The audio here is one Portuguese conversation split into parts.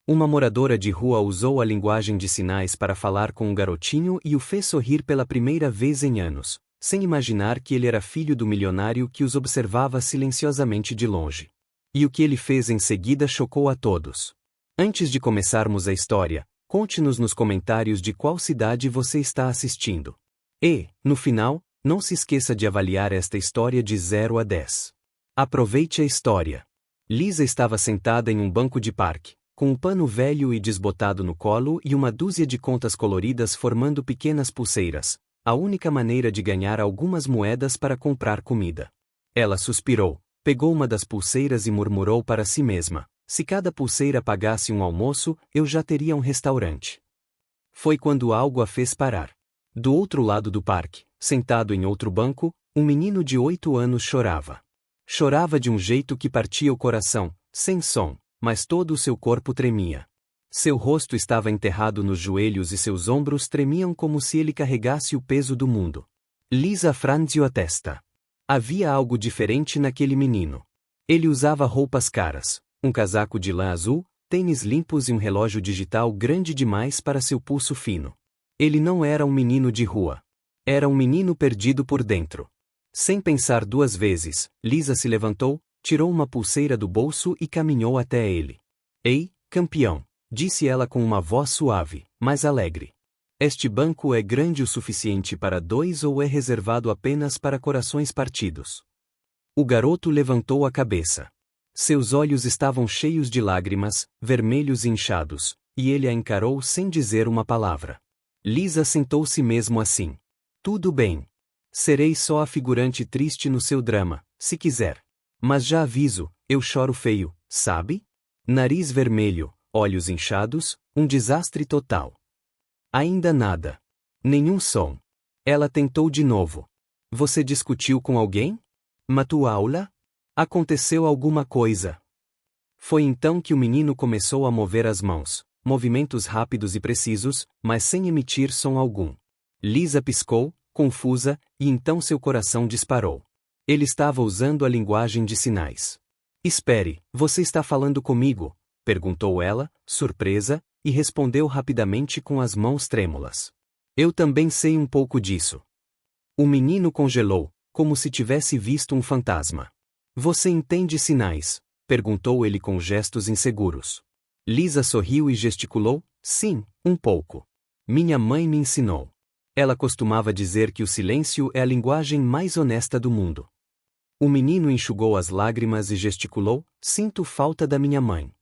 Uma moradora de rua usou a linguagem de sinais para falar com um garotinho e o fez sorrir pela primeira vez em anos, sem imaginar que ele era filho do milionário que os observava silenciosamente de longe. E o que ele fez em seguida chocou a todos. Antes de começarmos a história, conte-nos nos comentários de qual cidade você está assistindo. E, no final, não se esqueça de avaliar esta história de 0 a 10. Aproveite a história. Lisa estava sentada em um banco de parque, com um pano velho e desbotado no colo e uma dúzia de contas coloridas formando pequenas pulseiras, a única maneira de ganhar algumas moedas para comprar comida. Ela suspirou, pegou uma das pulseiras e murmurou para si mesma: se cada pulseira pagasse um almoço, eu já teria um restaurante. Foi quando algo a fez parar. Do outro lado do parque, sentado em outro banco, um menino de 8 anos chorava. Chorava de um jeito que partia o coração, sem som, mas todo o seu corpo tremia. Seu rosto estava enterrado nos joelhos e seus ombros tremiam como se ele carregasse o peso do mundo. Lisa franziu a testa. Havia algo diferente naquele menino. Ele usava roupas caras, um casaco de lã azul, tênis limpos e um relógio digital grande demais para seu pulso fino. Ele não era um menino de rua. Era um menino perdido por dentro. Sem pensar duas vezes, Lisa se levantou, tirou uma pulseira do bolso e caminhou até ele. Ei, campeão, disse ela com uma voz suave, mas alegre. Este banco é grande o suficiente para 2 ou é reservado apenas para corações partidos? O garoto levantou a cabeça. Seus olhos estavam cheios de lágrimas, vermelhos e inchados, e ele a encarou sem dizer uma palavra. Lisa sentou-se mesmo assim. Tudo bem. Serei só a figurante triste no seu drama, se quiser. Mas já aviso, eu choro feio, sabe? Nariz vermelho, olhos inchados, um desastre total. Ainda nada. Nenhum som. Ela tentou de novo. Você discutiu com alguém? Na tua aula? Aconteceu alguma coisa? Foi então que o menino começou a mover as mãos, movimentos rápidos e precisos, mas sem emitir som algum. Lisa piscou, confusa, e então seu coração disparou. Ele estava usando a linguagem de sinais. Espere, você está falando comigo? Perguntou ela, surpresa, e respondeu rapidamente com as mãos trêmulas. Eu também sei um pouco disso. O menino congelou, como se tivesse visto um fantasma. Você entende sinais? Perguntou ele com gestos inseguros. Lisa sorriu e gesticulou, sim, um pouco. Minha mãe me ensinou. Ela costumava dizer que o silêncio é a linguagem mais honesta do mundo. O menino enxugou as lágrimas e gesticulou, sinto falta da minha mãe.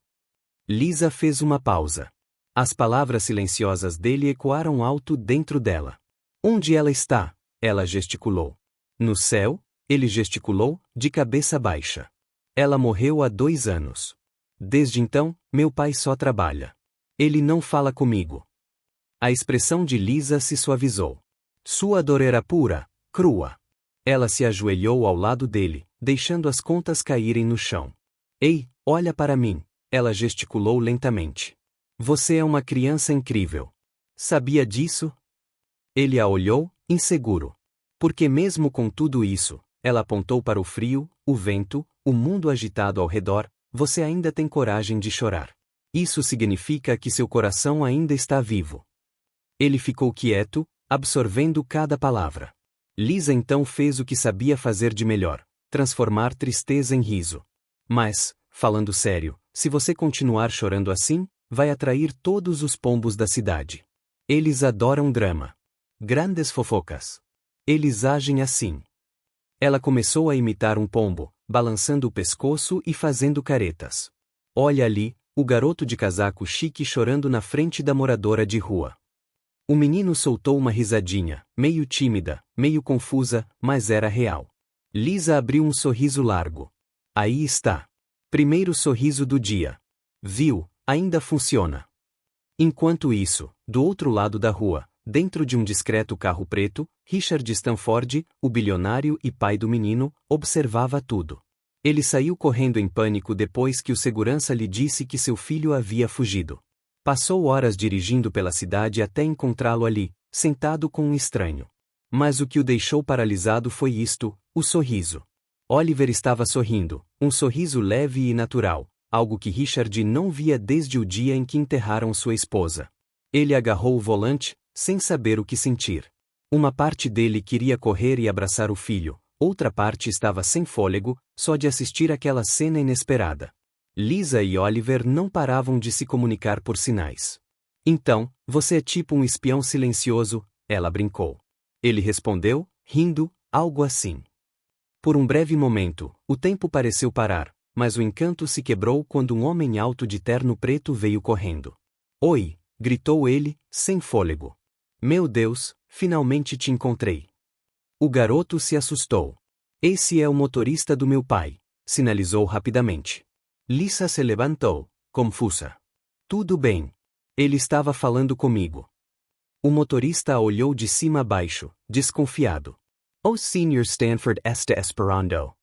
Lisa fez uma pausa. As palavras silenciosas dele ecoaram alto dentro dela. Onde ela está? Ela gesticulou. No céu? Ele gesticulou, de cabeça baixa. Ela morreu há 2 anos. Desde então, meu pai só trabalha. Ele não fala comigo. A expressão de Lisa se suavizou. Sua dor era pura, crua. Ela se ajoelhou ao lado dele, deixando as contas caírem no chão. Ei, olha para mim, ela gesticulou lentamente. Você é uma criança incrível. Sabia disso? Ele a olhou, inseguro. Porque mesmo com tudo isso, ela apontou para o frio, o vento, o mundo agitado ao redor, você ainda tem coragem de chorar. Isso significa que seu coração ainda está vivo. Ele ficou quieto, absorvendo cada palavra. Lisa então fez o que sabia fazer de melhor, transformar tristeza em riso. Mas, falando sério, se você continuar chorando assim, vai atrair todos os pombos da cidade. Eles adoram drama. Grandes fofocas. Eles agem assim. Ela começou a imitar um pombo, balançando o pescoço e fazendo caretas. Olha ali, o garoto de casaco chique chorando na frente da moradora de rua. O menino soltou uma risadinha, meio tímida, meio confusa, mas era real. Lisa abriu um sorriso largo. Aí está. Primeiro sorriso do dia. Viu, ainda funciona. Enquanto isso, do outro lado da rua, dentro de um discreto carro preto, Richard Stanford, o bilionário e pai do menino, observava tudo. Ele saiu correndo em pânico depois que o segurança lhe disse que seu filho havia fugido. Passou horas dirigindo pela cidade até encontrá-lo ali, sentado com um estranho. Mas o que o deixou paralisado foi isto, o sorriso. Oliver estava sorrindo, um sorriso leve e natural, algo que Richard não via desde o dia em que enterraram sua esposa. Ele agarrou o volante, sem saber o que sentir. Uma parte dele queria correr e abraçar o filho, outra parte estava sem fôlego, só de assistir aquela cena inesperada. Lisa e Oliver não paravam de se comunicar por sinais. Então, você é tipo um espião silencioso, ela brincou. Ele respondeu, rindo, algo assim. Por um breve momento, o tempo pareceu parar, mas o encanto se quebrou quando um homem alto de terno preto veio correndo. Oi! Gritou ele, sem fôlego. Meu Deus, finalmente te encontrei. O garoto se assustou. Esse é o motorista do meu pai, sinalizou rapidamente. Lisa se levantou, confusa. Tudo bem. Ele estava falando comigo. O motorista a olhou de cima a baixo, desconfiado. O Sr. Stanford está esperando.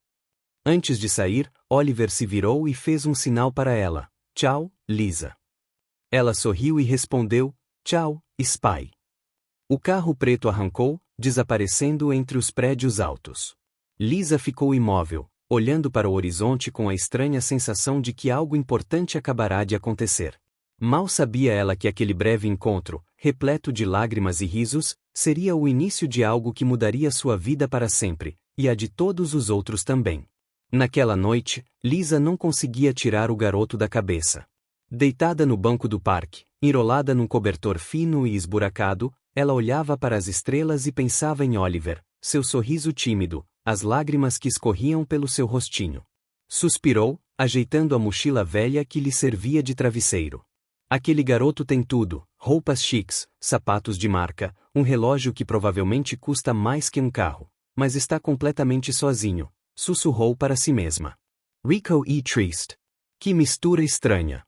Antes de sair, Oliver se virou e fez um sinal para ela. Tchau, Lisa. Ela sorriu e respondeu, tchau, Spy. O carro preto arrancou, desaparecendo entre os prédios altos. Lisa ficou imóvel, olhando para o horizonte com a estranha sensação de que algo importante acabará de acontecer. Mal sabia ela que aquele breve encontro, repleto de lágrimas e risos, seria o início de algo que mudaria sua vida para sempre, e a de todos os outros também. Naquela noite, Lisa não conseguia tirar o garoto da cabeça. Deitada no banco do parque, enrolada num cobertor fino e esburacado, ela olhava para as estrelas e pensava em Oliver, seu sorriso tímido, as lágrimas que escorriam pelo seu rostinho. Suspirou, ajeitando a mochila velha que lhe servia de travesseiro. Aquele garoto tem tudo, roupas chiques, sapatos de marca, um relógio que provavelmente custa mais que um carro, mas está completamente sozinho, sussurrou para si mesma. Rico e triste. Que mistura estranha.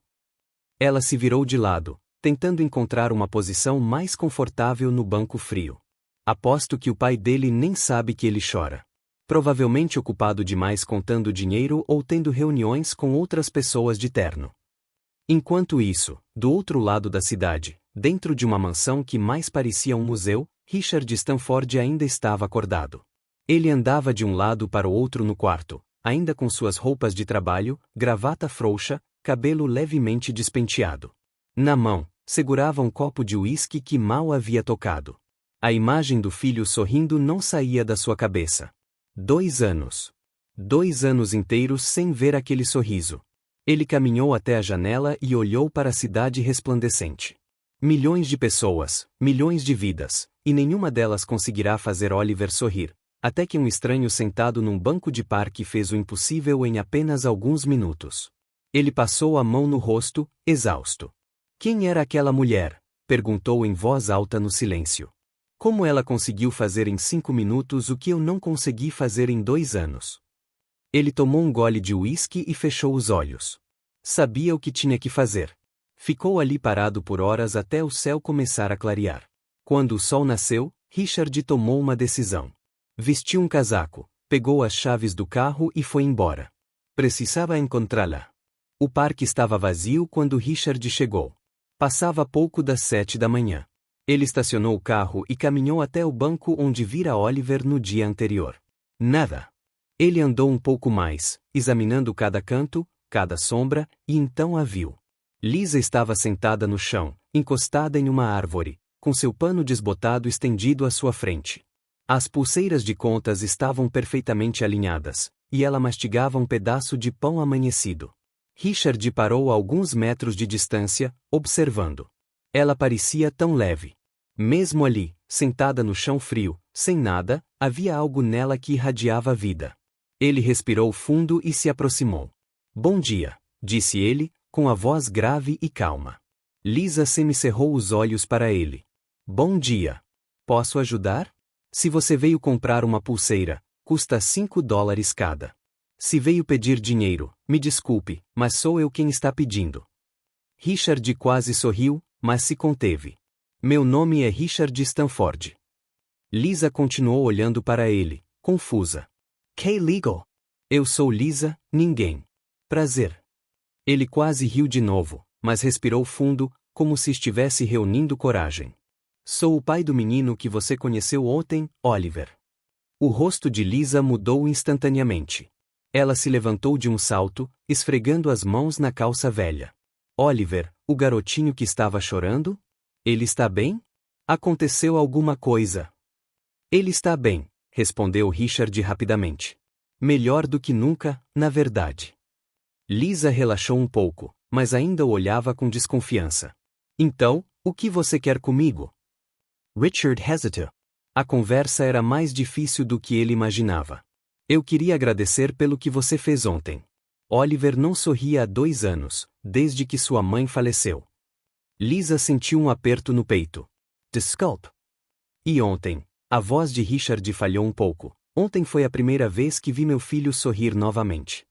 Ela se virou de lado, tentando encontrar uma posição mais confortável no banco frio. Aposto que o pai dele nem sabe que ele chora. Provavelmente ocupado demais contando dinheiro ou tendo reuniões com outras pessoas de terno. Enquanto isso, do outro lado da cidade, dentro de uma mansão que mais parecia um museu, Richard Stanford ainda estava acordado. Ele andava de um lado para o outro no quarto, ainda com suas roupas de trabalho, gravata frouxa, cabelo levemente despenteado. Na mão, segurava um copo de uísque que mal havia tocado. A imagem do filho sorrindo não saía da sua cabeça. 2 anos. 2 anos inteiros sem ver aquele sorriso. Ele caminhou até a janela e olhou para a cidade resplandecente. Milhões de pessoas, milhões de vidas, e nenhuma delas conseguirá fazer Oliver sorrir, até que um estranho sentado num banco de parque fez o impossível em apenas alguns minutos. Ele passou a mão no rosto, exausto. Quem era aquela mulher? Perguntou em voz alta no silêncio. Como ela conseguiu fazer em 5 minutos o que eu não consegui fazer em 2 anos? Ele tomou um gole de uísque e fechou os olhos. Sabia o que tinha que fazer. Ficou ali parado por horas até o céu começar a clarear. Quando o sol nasceu, Richard tomou uma decisão. Vestiu um casaco, pegou as chaves do carro e foi embora. Precisava encontrá-la. O parque estava vazio quando Richard chegou. Passava pouco das 7 da manhã. Ele estacionou o carro e caminhou até o banco onde vira Oliver no dia anterior. Nada. Ele andou um pouco mais, examinando cada canto, cada sombra, e então a viu. Lisa estava sentada no chão, encostada em uma árvore, com seu pano desbotado estendido à sua frente. As pulseiras de contas estavam perfeitamente alinhadas, e ela mastigava um pedaço de pão amanhecido. Richard parou a alguns metros de distância, observando. Ela parecia tão leve. Mesmo ali, sentada no chão frio, sem nada, havia algo nela que irradiava vida. Ele respirou fundo e se aproximou. Bom dia, disse ele, com a voz grave e calma. Lisa semicerrou os olhos para ele. Bom dia. Posso ajudar? Se você veio comprar uma pulseira, custa $5 cada. Se veio pedir dinheiro, me desculpe, mas sou eu quem está pedindo. Richard quase sorriu, mas se conteve. Meu nome é Richard Stanford. Lisa continuou olhando para ele, confusa. Que legal? Eu sou Lisa, ninguém. Prazer. Ele quase riu de novo, mas respirou fundo, como se estivesse reunindo coragem. Sou o pai do menino que você conheceu ontem, Oliver. O rosto de Lisa mudou instantaneamente. Ela se levantou de um salto, esfregando as mãos na calça velha. Oliver, o garotinho que estava chorando? Ele está bem? Aconteceu alguma coisa? Ele está bem, respondeu Richard rapidamente. Melhor do que nunca, na verdade. Lisa relaxou um pouco, mas ainda o olhava com desconfiança. Então, o que você quer comigo? Richard hesitated. A conversa era mais difícil do que ele imaginava. Eu queria agradecer pelo que você fez ontem. Oliver não sorria há 2 anos, desde que sua mãe faleceu. Lisa sentiu um aperto no peito. Desculpe. E ontem? A voz de Richard falhou um pouco. Ontem foi a primeira vez que vi meu filho sorrir novamente.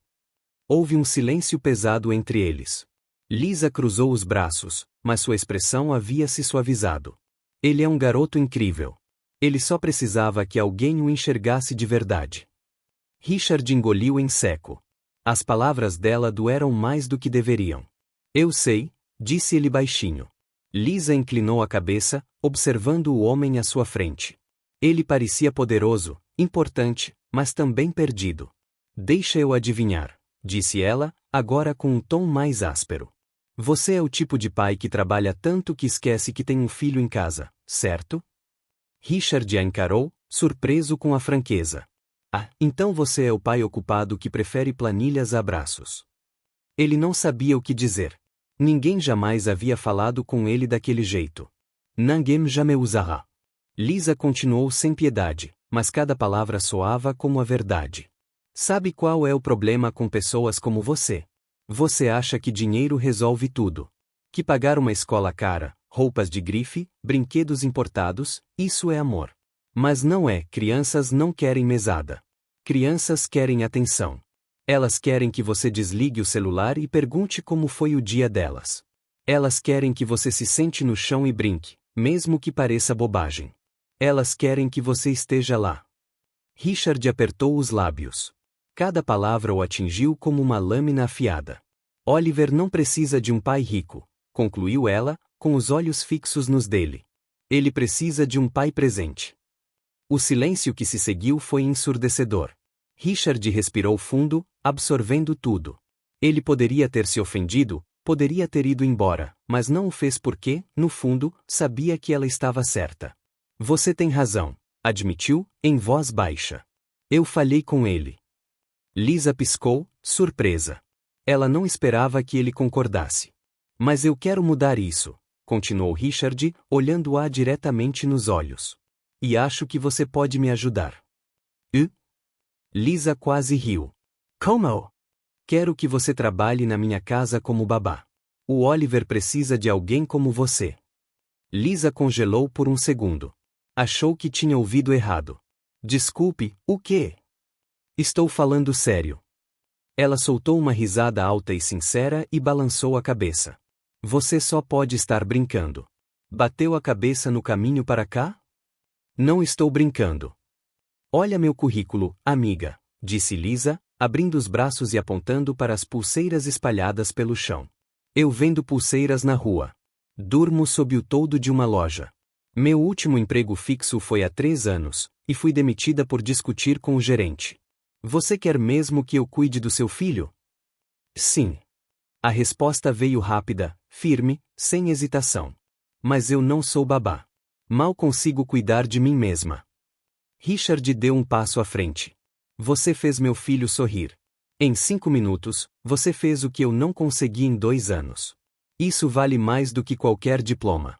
Houve um silêncio pesado entre eles. Lisa cruzou os braços, mas sua expressão havia se suavizado. Ele é um garoto incrível. Ele só precisava que alguém o enxergasse de verdade. Richard engoliu em seco. As palavras dela doeram mais do que deveriam. Eu sei, disse ele baixinho. Lisa inclinou a cabeça, observando o homem à sua frente. Ele parecia poderoso, importante, mas também perdido. Deixa eu adivinhar, disse ela, agora com um tom mais áspero. Você é o tipo de pai que trabalha tanto que esquece que tem um filho em casa, certo? Richard a encarou, surpreso com a franqueza. Ah, então você é o pai ocupado que prefere planilhas a abraços. Ele não sabia o que dizer. Ninguém jamais havia falado com ele daquele jeito. Ninguém jamais usará. Lisa continuou sem piedade, mas cada palavra soava como a verdade. Sabe qual é o problema com pessoas como você? Você acha que dinheiro resolve tudo. Que pagar uma escola cara, roupas de grife, brinquedos importados, isso é amor. Mas não é, crianças não querem mesada. Crianças querem atenção. Elas querem que você desligue o celular e pergunte como foi o dia delas. Elas querem que você se sente no chão e brinque, mesmo que pareça bobagem. Elas querem que você esteja lá. Richard apertou os lábios. Cada palavra o atingiu como uma lâmina afiada. Oliver não precisa de um pai rico, concluiu ela, com os olhos fixos nos dele. Ele precisa de um pai presente. O silêncio que se seguiu foi ensurdecedor. Richard respirou fundo, absorvendo tudo. Ele poderia ter se ofendido, poderia ter ido embora, mas não o fez porque, no fundo, sabia que ela estava certa. Você tem razão, admitiu, em voz baixa. Eu falhei com ele. Lisa piscou, surpresa. Ela não esperava que ele concordasse. Mas eu quero mudar isso, continuou Richard, olhando-a diretamente nos olhos. E acho que você pode me ajudar. Lisa quase riu. Como? Quero que você trabalhe na minha casa como babá. O Oliver precisa de alguém como você. Lisa congelou por um segundo. Achou que tinha ouvido errado. Desculpe, o quê? Estou falando sério. Ela soltou uma risada alta e sincera e balançou a cabeça. Você só pode estar brincando. Bateu a cabeça no caminho para cá? Não estou brincando. Olha meu currículo, amiga, disse Lisa, abrindo os braços e apontando para as pulseiras espalhadas pelo chão. Eu vendo pulseiras na rua. Durmo sob o toldo de uma loja. Meu último emprego fixo foi há 3 anos, e fui demitida por discutir com o gerente. Você quer mesmo que eu cuide do seu filho? Sim. A resposta veio rápida, firme, sem hesitação. Mas eu não sou babá. Mal consigo cuidar de mim mesma. Richard deu um passo à frente. Você fez meu filho sorrir. Em 5 minutos, você fez o que eu não consegui em 2 anos. Isso vale mais do que qualquer diploma.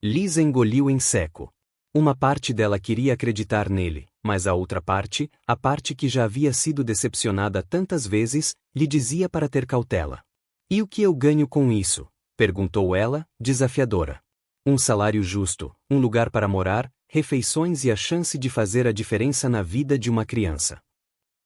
Lisa engoliu em seco. Uma parte dela queria acreditar nele, mas a outra parte, a parte que já havia sido decepcionada tantas vezes, lhe dizia para ter cautela. E o que eu ganho com isso? Perguntou ela, desafiadora. Um salário justo, um lugar para morar, refeições e a chance de fazer a diferença na vida de uma criança.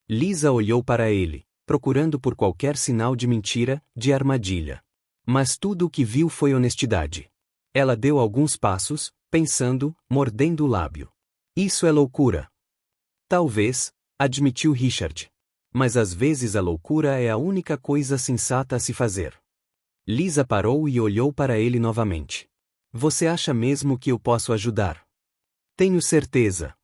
Lisa olhou para ele, procurando por qualquer sinal de mentira, de armadilha. Mas tudo o que viu foi honestidade. Ela deu alguns passos, pensando, mordendo o lábio. Isso é loucura. Talvez, admitiu Richard. Mas às vezes a loucura é a única coisa sensata a se fazer. Lisa parou e olhou para ele novamente. Você acha mesmo que eu posso ajudar? Tenho certeza.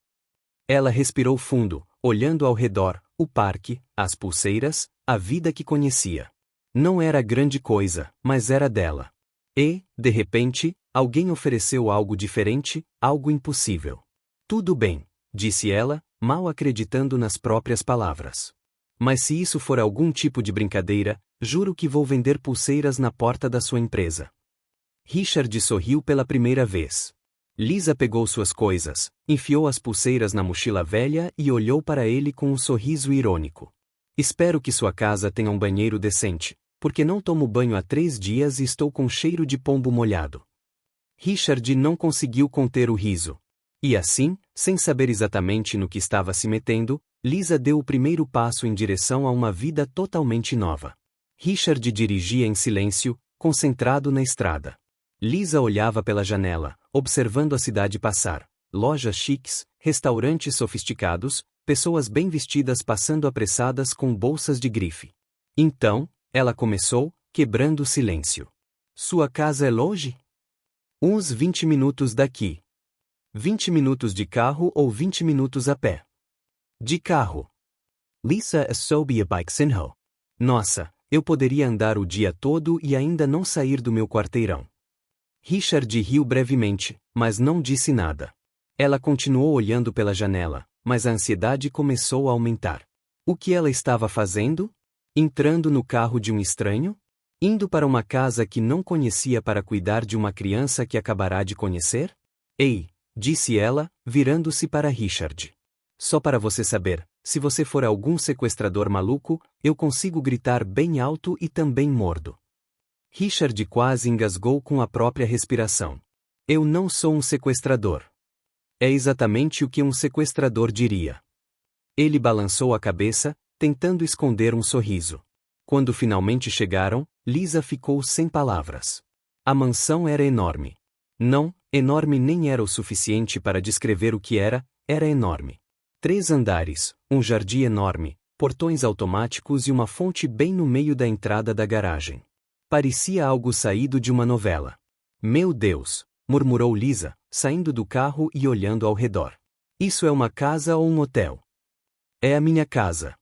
Ela respirou fundo, olhando ao redor, o parque, as pulseiras, a vida que conhecia. Não era grande coisa, mas era dela. E, de repente, alguém ofereceu algo diferente, algo impossível. Tudo bem, disse ela, mal acreditando nas próprias palavras. Mas se isso for algum tipo de brincadeira, juro que vou vender pulseiras na porta da sua empresa. Richard sorriu pela primeira vez. Lisa pegou suas coisas, enfiou as pulseiras na mochila velha e olhou para ele com um sorriso irônico. Espero que sua casa tenha um banheiro decente, porque não tomo banho há 3 dias e estou com cheiro de pombo molhado. Richard não conseguiu conter o riso. E assim, sem saber exatamente no que estava se metendo, Lisa deu o primeiro passo em direção a uma vida totalmente nova. Richard dirigia em silêncio, concentrado na estrada. Lisa olhava pela janela, observando a cidade passar. Lojas chiques, restaurantes sofisticados, pessoas bem vestidas passando apressadas com bolsas de grife. Então, ela começou, quebrando o silêncio. Sua casa é longe? Uns 20 minutos daqui. 20 minutos de carro ou 20 minutos a pé? De carro. Lisa soube a bike sinho. Nossa, eu poderia andar o dia todo e ainda não sair do meu quarteirão. Richard riu brevemente, mas não disse nada. Ela continuou olhando pela janela, mas a ansiedade começou a aumentar. O que ela estava fazendo? Entrando no carro de um estranho? Indo para uma casa que não conhecia para cuidar de uma criança que acabará de conhecer? Ei, disse ela, virando-se para Richard. Só para você saber, se você for algum sequestrador maluco, eu consigo gritar bem alto e também mordo. Richard quase engasgou com a própria respiração. Eu não sou um sequestrador. É exatamente o que um sequestrador diria. Ele balançou a cabeça, tentando esconder um sorriso. Quando finalmente chegaram, Lisa ficou sem palavras. A mansão era enorme. Não, enorme nem era o suficiente para descrever o que era enorme. 3 andares, um jardim enorme, portões automáticos e uma fonte bem no meio da entrada da garagem. Parecia algo saído de uma novela. Meu Deus, murmurou Lisa, saindo do carro e olhando ao redor. Isso é uma casa ou um hotel? É a minha casa.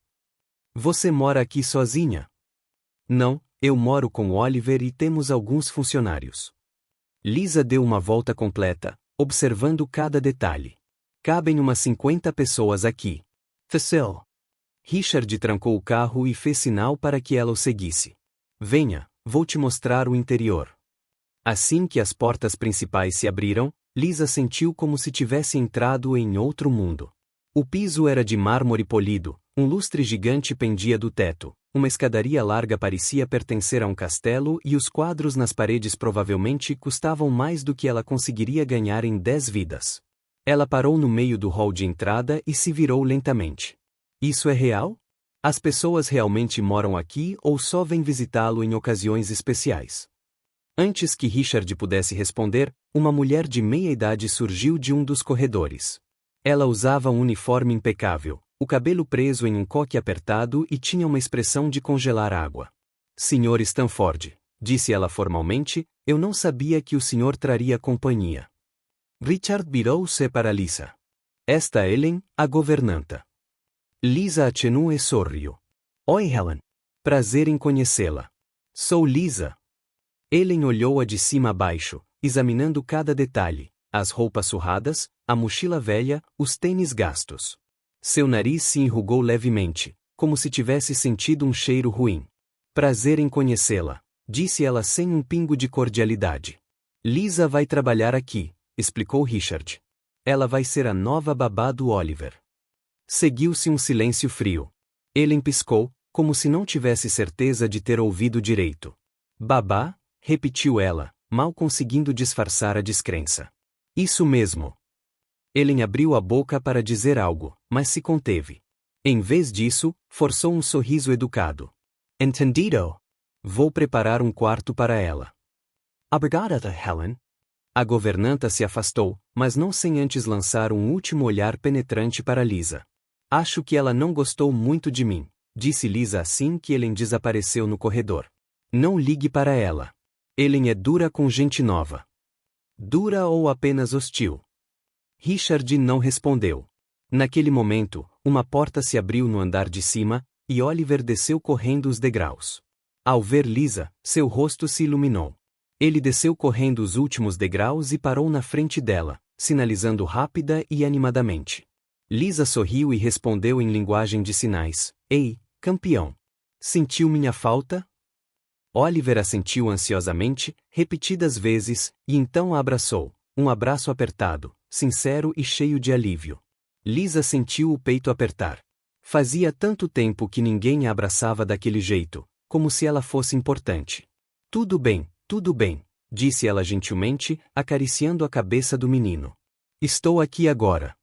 Você mora aqui sozinha? Não, eu moro com Oliver e temos alguns funcionários. Lisa deu uma volta completa, observando cada detalhe. Cabem umas 50 pessoas aqui. Facil. Richard trancou o carro e fez sinal para que ela o seguisse. Venha, vou te mostrar o interior. Assim que as portas principais se abriram, Lisa sentiu como se tivesse entrado em outro mundo. O piso era de mármore polido, um lustre gigante pendia do teto, uma escadaria larga parecia pertencer a um castelo e os quadros nas paredes provavelmente custavam mais do que ela conseguiria ganhar em 10 vidas. Ela parou no meio do hall de entrada e se virou lentamente. Isso é real? As pessoas realmente moram aqui ou só vêm visitá-lo em ocasiões especiais? Antes que Richard pudesse responder, uma mulher de meia-idade surgiu de um dos corredores. Ela usava um uniforme impecável, o cabelo preso em um coque apertado e tinha uma expressão de congelar água. Sr. Stanford, disse ela formalmente, eu não sabia que o senhor traria companhia. Richard virou-se para Lisa. Esta é Ellen, a governanta. Lisa acenou e sorriu. Oi, Helen. Prazer em conhecê-la. Sou Lisa. Ellen olhou-a de cima a baixo, examinando cada detalhe, as roupas surradas, a mochila velha, os tênis gastos. Seu nariz se enrugou levemente, como se tivesse sentido um cheiro ruim. Prazer em conhecê-la, disse ela sem um pingo de cordialidade. Lisa vai trabalhar aqui, explicou Richard. Ela vai ser a nova babá do Oliver. Seguiu-se um silêncio frio. Ellen piscou, como se não tivesse certeza de ter ouvido direito. Babá? Repetiu ela, mal conseguindo disfarçar a descrença. Isso mesmo. Ellen abriu a boca para dizer algo, mas se conteve. Em vez disso, forçou um sorriso educado. Entendido? Vou preparar um quarto para ela. Obrigada, Helen. A governanta se afastou, mas não sem antes lançar um último olhar penetrante para Lisa. Acho que ela não gostou muito de mim, disse Lisa assim que Ellen desapareceu no corredor. Não ligue para ela. Ellen é dura com gente nova. Dura ou apenas hostil? Richard não respondeu. Naquele momento, Uma porta se abriu no andar de cima, e Oliver desceu correndo os degraus. Ao ver Lisa, seu rosto se iluminou. Ele desceu correndo os últimos degraus e parou na frente dela, sinalizando rápida e animadamente. Lisa sorriu e respondeu em linguagem de sinais: Ei, campeão! Sentiu minha falta? Oliver assentiu ansiosamente, repetidas vezes, e então a abraçou, um abraço apertado, sincero e cheio de alívio. Lisa sentiu o peito apertar. Fazia tanto tempo que ninguém a abraçava daquele jeito, como se ela fosse importante. Tudo bem, disse ela gentilmente, acariciando a cabeça do menino. Estou aqui agora.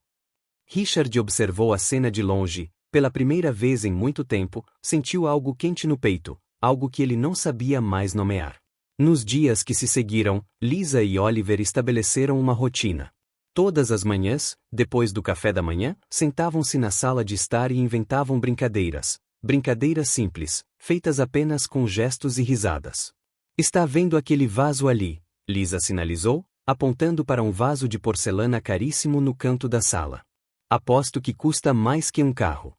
Richard observou a cena de longe. Pela primeira vez em muito tempo, sentiu algo quente no peito, algo que ele não sabia mais nomear. Nos dias que se seguiram, Lisa e Oliver estabeleceram uma rotina. Todas as manhãs, depois do café da manhã, sentavam-se na sala de estar e inventavam brincadeiras. Brincadeiras simples, feitas apenas com gestos e risadas. Está vendo aquele vaso ali? Lisa sinalizou, apontando para um vaso de porcelana caríssimo no canto da sala. Aposto que custa mais que um carro.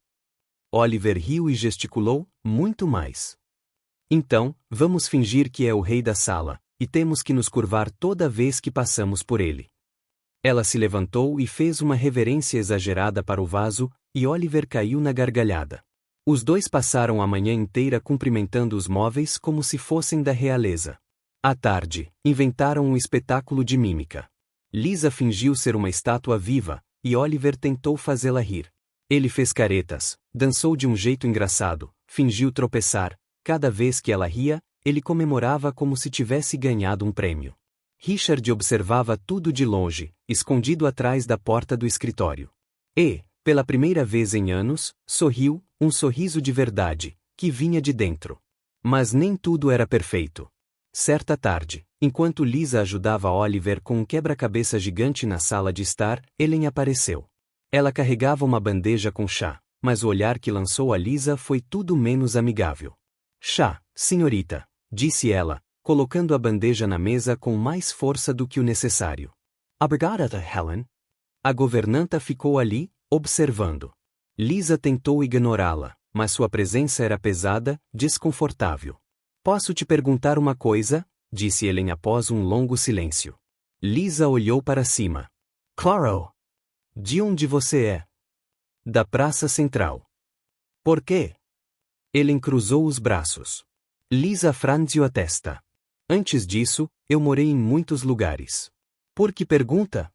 Oliver riu e gesticulou, muito mais. Então, vamos fingir que é o rei da sala, e temos que nos curvar toda vez que passamos por ele. Ela se levantou e fez uma reverência exagerada para o vaso, e Oliver caiu na gargalhada. Os dois passaram a manhã inteira cumprimentando os móveis como se fossem da realeza. À tarde, inventaram um espetáculo de mímica. Lisa fingiu ser uma estátua viva, e Oliver tentou fazê-la rir. Ele fez caretas, dançou de um jeito engraçado, fingiu tropeçar. Cada vez que ela ria, ele comemorava como se tivesse ganhado um prêmio. Richard observava tudo de longe, escondido atrás da porta do escritório. E, pela primeira vez em anos, sorriu, um sorriso de verdade, que vinha de dentro. Mas nem tudo era perfeito. Certa tarde, enquanto Lisa ajudava Oliver com um quebra-cabeça gigante na sala de estar, Ellen apareceu. Ela carregava uma bandeja com chá, mas o olhar que lançou a Lisa foi tudo menos amigável. Chá, senhorita, disse ela, colocando a bandeja na mesa com mais força do que o necessário. Obrigada, Helen. A governanta ficou ali, observando. Lisa tentou ignorá-la, mas sua presença era pesada, desconfortável. Posso te perguntar uma coisa? Disse Ellen após um longo silêncio. Lisa olhou para cima. Claro. De onde você é? Da Praça Central. Por quê? Ellen cruzou os braços. Lisa franziu a testa. Antes disso, eu morei em muitos lugares. Por que pergunta?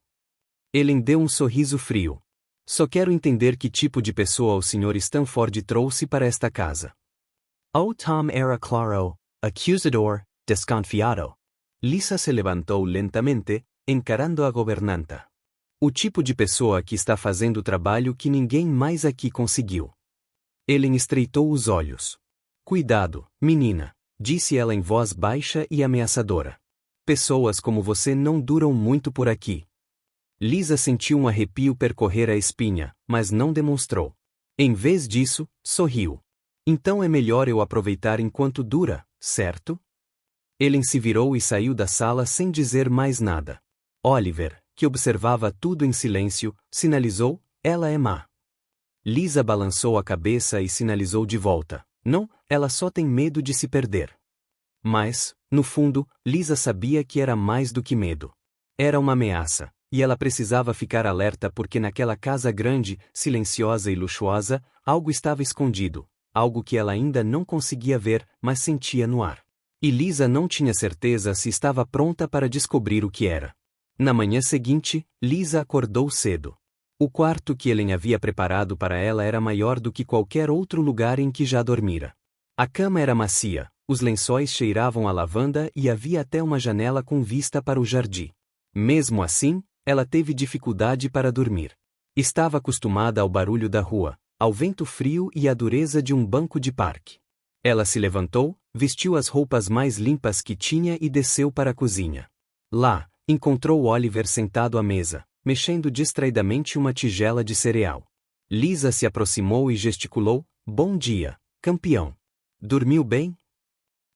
Ellen deu um sorriso frio. Só quero entender que tipo de pessoa o Sr. Stanford trouxe para esta casa. Oh, Tom era claro, acusador, desconfiado. Lisa se levantou lentamente, encarando a governanta. O tipo de pessoa que está fazendo o trabalho que ninguém mais aqui conseguiu. Ellen estreitou os olhos. Cuidado, menina, disse ela em voz baixa e ameaçadora. Pessoas como você não duram muito por aqui. Lisa sentiu um arrepio percorrer a espinha, mas não demonstrou. Em vez disso, sorriu. Então é melhor eu aproveitar enquanto dura, certo? Ellen se virou e saiu da sala sem dizer mais nada. Oliver, que observava tudo em silêncio, sinalizou, ela é má. Lisa balançou a cabeça e sinalizou de volta. Não, ela só tem medo de se perder. Mas, no fundo, Lisa sabia que era mais do que medo. Era uma ameaça, e ela precisava ficar alerta porque naquela casa grande, silenciosa e luxuosa, algo estava escondido, algo que ela ainda não conseguia ver, mas sentia no ar. E Lisa não tinha certeza se estava pronta para descobrir o que era. Na manhã seguinte, Lisa acordou cedo. O quarto que Ellen havia preparado para ela era maior do que qualquer outro lugar em que já dormira. A cama era macia, os lençóis cheiravam a lavanda e havia até uma janela com vista para o jardim. Mesmo assim, ela teve dificuldade para dormir. Estava acostumada ao barulho da rua, ao vento frio e à dureza de um banco de parque. Ela se levantou, vestiu as roupas mais limpas que tinha e desceu para a cozinha. Lá, encontrou Oliver sentado à mesa, mexendo distraidamente uma tigela de cereal. Lisa se aproximou e gesticulou, bom dia, campeão. Dormiu bem?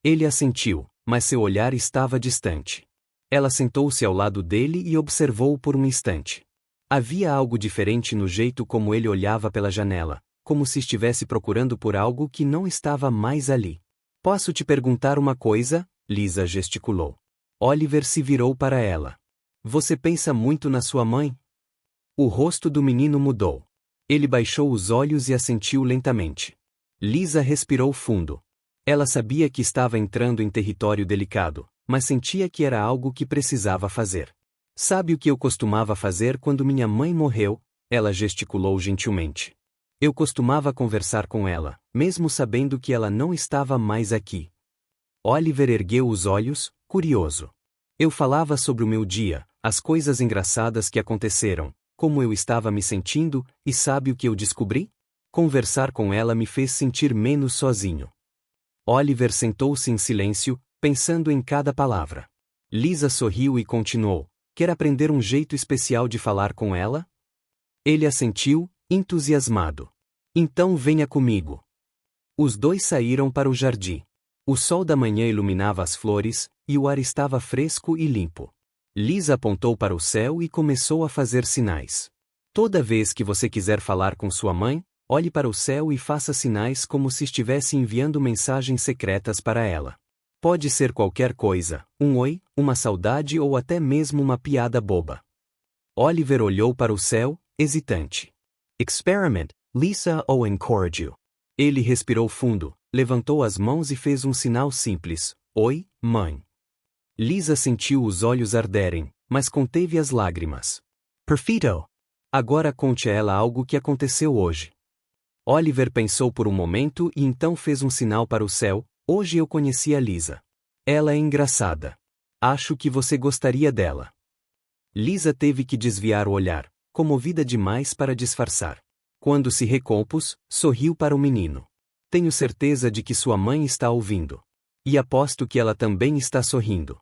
Ele assentiu, mas seu olhar estava distante. Ela sentou-se ao lado dele e observou-o por um instante. Havia algo diferente no jeito como ele olhava pela janela, como se estivesse procurando por algo que não estava mais ali. Posso te perguntar uma coisa? Lisa gesticulou. Oliver se virou para ela. Você pensa muito na sua mãe? O rosto do menino mudou. Ele baixou os olhos e assentiu lentamente. Lisa respirou fundo. Ela sabia que estava entrando em território delicado, mas sentia que era algo que precisava fazer. Sabe o que eu costumava fazer quando minha mãe morreu? Ela gesticulou gentilmente. Eu costumava conversar com ela, mesmo sabendo que ela não estava mais aqui. Oliver ergueu os olhos, curioso. Eu falava sobre o meu dia, as coisas engraçadas que aconteceram, como eu estava me sentindo, e sabe o que eu descobri? Conversar com ela me fez sentir menos sozinho. Oliver sentou-se em silêncio, pensando em cada palavra. Lisa sorriu e continuou. Quer aprender um jeito especial de falar com ela? Ele assentiu, entusiasmado. Então venha comigo. Os dois saíram para o jardim. O sol da manhã iluminava as flores, e o ar estava fresco e limpo. Lisa apontou para o céu e começou a fazer sinais. Toda vez que você quiser falar com sua mãe, olhe para o céu e faça sinais como se estivesse enviando mensagens secretas para ela. Pode ser qualquer coisa, um oi, uma saudade ou até mesmo uma piada boba. Oliver olhou para o céu, hesitante. Experiment, Lisa ou encourage you. Ele respirou fundo, levantou as mãos e fez um sinal simples. Oi, mãe. Lisa sentiu os olhos arderem, mas conteve as lágrimas. Perfeito! Agora conte a ela algo que aconteceu hoje. Oliver pensou por um momento e então fez um sinal para o céu. Hoje eu conheci a Lisa. Ela é engraçada. Acho que você gostaria dela. Lisa teve que desviar o olhar, comovida demais para disfarçar. Quando se recompôs, sorriu para o menino. Tenho certeza de que sua mãe está ouvindo. E aposto que ela também está sorrindo.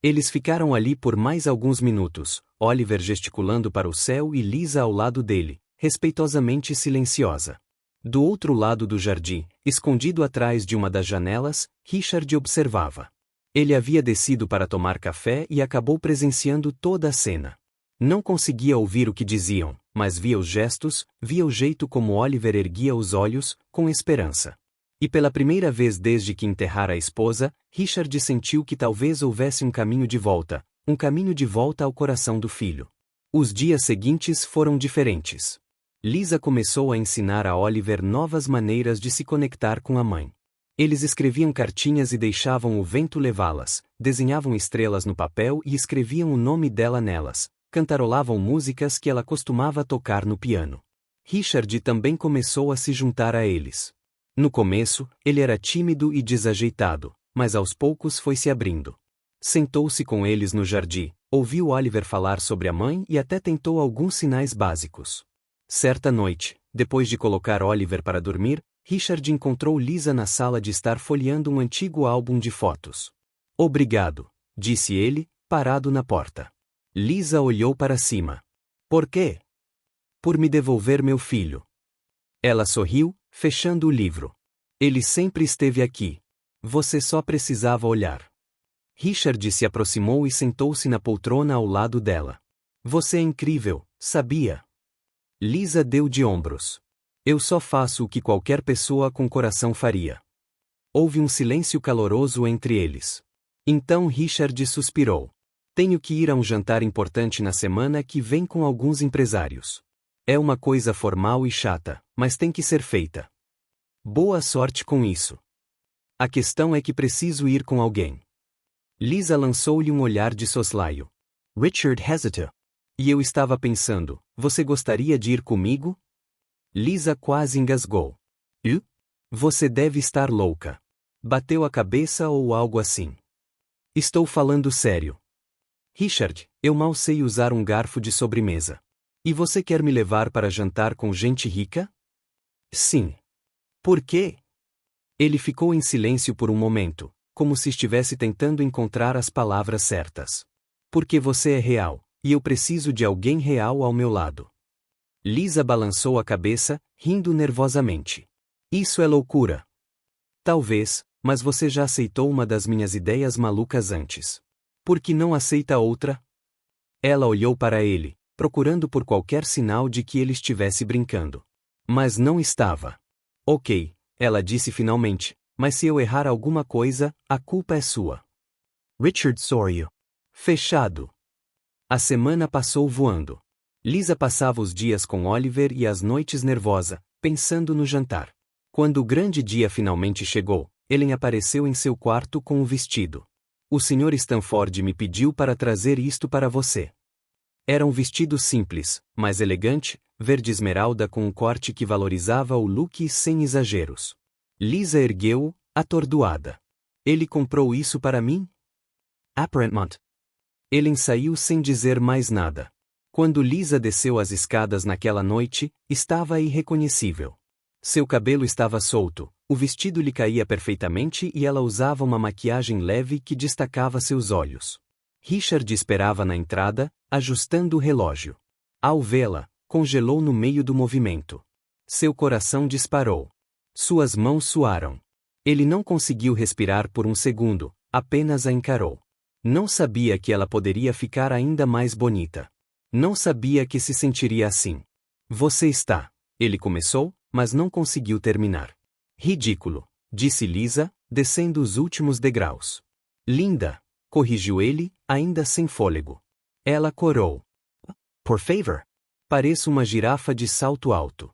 Eles ficaram ali por mais alguns minutos, Oliver gesticulando para o céu e Lisa ao lado dele, respeitosamente silenciosa. Do outro lado do jardim, escondido atrás de uma das janelas, Richard observava. Ele havia descido para tomar café e acabou presenciando toda a cena. Não conseguia ouvir o que diziam, mas via os gestos, via o jeito como Oliver erguia os olhos, com esperança. E pela primeira vez desde que enterrara a esposa, Richard sentiu que talvez houvesse um caminho de volta ao coração do filho. Os dias seguintes foram diferentes. Lisa começou a ensinar a Oliver novas maneiras de se conectar com a mãe. Eles escreviam cartinhas e deixavam o vento levá-las, desenhavam estrelas no papel e escreviam o nome dela nelas, cantarolavam músicas que ela costumava tocar no piano. Richard também começou a se juntar a eles. No começo, ele era tímido e desajeitado, mas aos poucos foi se abrindo. Sentou-se com eles no jardim, ouviu Oliver falar sobre a mãe e até tentou alguns sinais básicos. Certa noite, depois de colocar Oliver para dormir, Richard encontrou Lisa na sala de estar folheando um antigo álbum de fotos. Obrigado, disse ele, parado na porta. Lisa olhou para cima. Por quê? Por me devolver meu filho. Ela sorriu, fechando o livro. Ele sempre esteve aqui. Você só precisava olhar. Richard se aproximou e sentou-se na poltrona ao lado dela. Você é incrível, sabia? Lisa deu de ombros. Eu só faço o que qualquer pessoa com coração faria. Houve um silêncio caloroso entre eles. Então Richard suspirou. Tenho que ir a um jantar importante na semana que vem com alguns empresários. É uma coisa formal e chata, mas tem que ser feita. Boa sorte com isso. A questão é que preciso ir com alguém. Lisa lançou-lhe um olhar de soslaio. Richard hesita. E eu estava pensando, você gostaria de ir comigo? Lisa quase engasgou. Você deve estar louca. Bateu a cabeça ou algo assim. Estou falando sério. Richard, eu mal sei usar um garfo de sobremesa. E você quer me levar para jantar com gente rica? Sim. Por quê? Ele ficou em silêncio por um momento, como se estivesse tentando encontrar as palavras certas. Porque você é real. E eu preciso de alguém real ao meu lado. Lisa balançou a cabeça, rindo nervosamente. Isso é loucura. Talvez, mas você já aceitou uma das minhas ideias malucas antes. Por que não aceita outra? Ela olhou para ele, procurando por qualquer sinal de que ele estivesse brincando. Mas não estava. Ok, ela disse finalmente, mas se eu errar alguma coisa, a culpa é sua. Richard Sorio. Fechado. A semana passou voando. Lisa passava os dias com Oliver e as noites nervosa, pensando no jantar. Quando o grande dia finalmente chegou, Ellen apareceu em seu quarto com o vestido. O Sr. Stanford me pediu para trazer isto para você. Era um vestido simples, mas elegante, verde esmeralda com um corte que valorizava o look sem exageros. Lisa ergueu-o, atordoada. Ele comprou isso para mim? Aparentemente. Ellen saiu sem dizer mais nada. Quando Lisa desceu as escadas naquela noite, estava irreconhecível. Seu cabelo estava solto, o vestido lhe caía perfeitamente e ela usava uma maquiagem leve que destacava seus olhos. Richard esperava na entrada, ajustando o relógio. Ao vê-la, congelou no meio do movimento. Seu coração disparou. Suas mãos suaram. Ele não conseguiu respirar por um segundo, apenas a encarou. Não sabia que ela poderia ficar ainda mais bonita. Não sabia que se sentiria assim. Você está. Ele começou, mas não conseguiu terminar. Ridículo, disse Lisa, descendo os últimos degraus. Linda, corrigiu ele, ainda sem fôlego. Ela corou. Por favor. Pareço uma girafa de salto alto.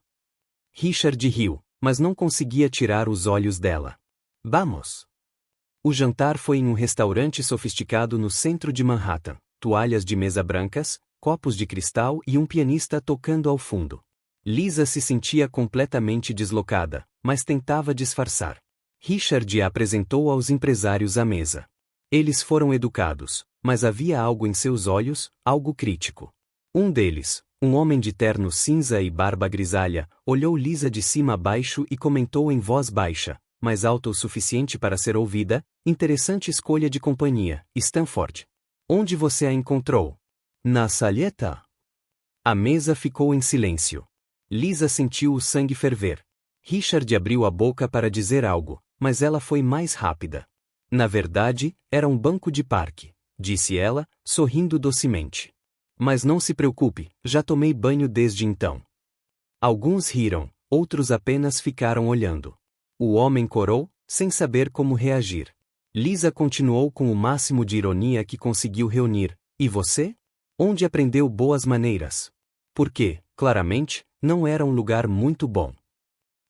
Richard riu, mas não conseguia tirar os olhos dela. Vamos. O jantar foi em um restaurante sofisticado no centro de Manhattan, toalhas de mesa brancas, copos de cristal e um pianista tocando ao fundo. Lisa se sentia completamente deslocada, mas tentava disfarçar. Richard a apresentou aos empresários à mesa. Eles foram educados, mas havia algo em seus olhos, algo crítico. Um deles, um homem de terno cinza e barba grisalha, olhou Lisa de cima a baixo e comentou em voz baixa, mas alta o suficiente para ser ouvida: interessante escolha de companhia, Stanford. Onde você a encontrou? Na saleta? A mesa ficou em silêncio. Lisa sentiu o sangue ferver. Richard abriu a boca para dizer algo, mas ela foi mais rápida. Na verdade, era um banco de parque, disse ela, sorrindo docemente. Mas não se preocupe, já tomei banho desde então. Alguns riram, outros apenas ficaram olhando. O homem corou, sem saber como reagir. Lisa continuou com o máximo de ironia que conseguiu reunir. E você? Onde aprendeu boas maneiras? Porque, claramente, não era um lugar muito bom.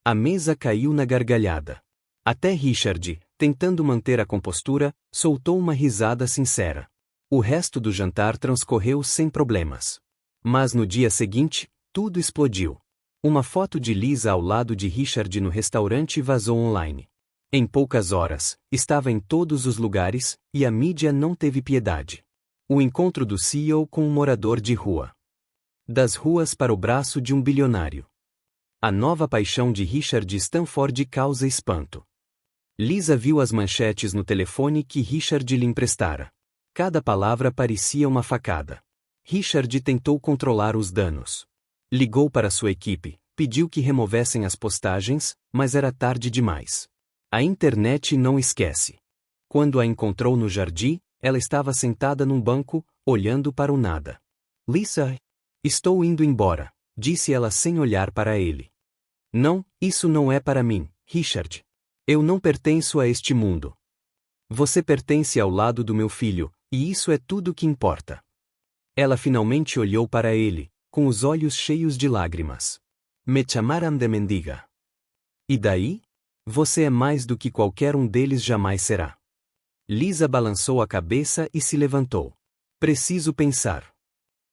A mesa caiu na gargalhada. Até Richard, tentando manter a compostura, soltou uma risada sincera. O resto do jantar transcorreu sem problemas. Mas no dia seguinte, tudo explodiu. Uma foto de Lisa ao lado de Richard no restaurante vazou online. Em poucas horas, estava em todos os lugares, e a mídia não teve piedade. O encontro do CEO com um morador de rua. Das ruas para o braço de um bilionário. A nova paixão de Richard Stanford causa espanto. Lisa viu as manchetes no telefone que Richard lhe emprestara. Cada palavra parecia uma facada. Richard tentou controlar os danos. Ligou para sua equipe, pediu que removessem as postagens, mas era tarde demais. A internet não esquece. Quando a encontrou no jardim, ela estava sentada num banco, olhando para o nada. Lisa, estou indo embora, disse ela sem olhar para ele. Não, isso não é para mim, Richard. Eu não pertenço a este mundo. Você pertence ao lado do meu filho, e isso é tudo que importa. Ela finalmente olhou para ele, com os olhos cheios de lágrimas. Me chamaram de mendiga. E daí? Você é mais do que qualquer um deles jamais será. Lisa balançou a cabeça e se levantou. Preciso pensar.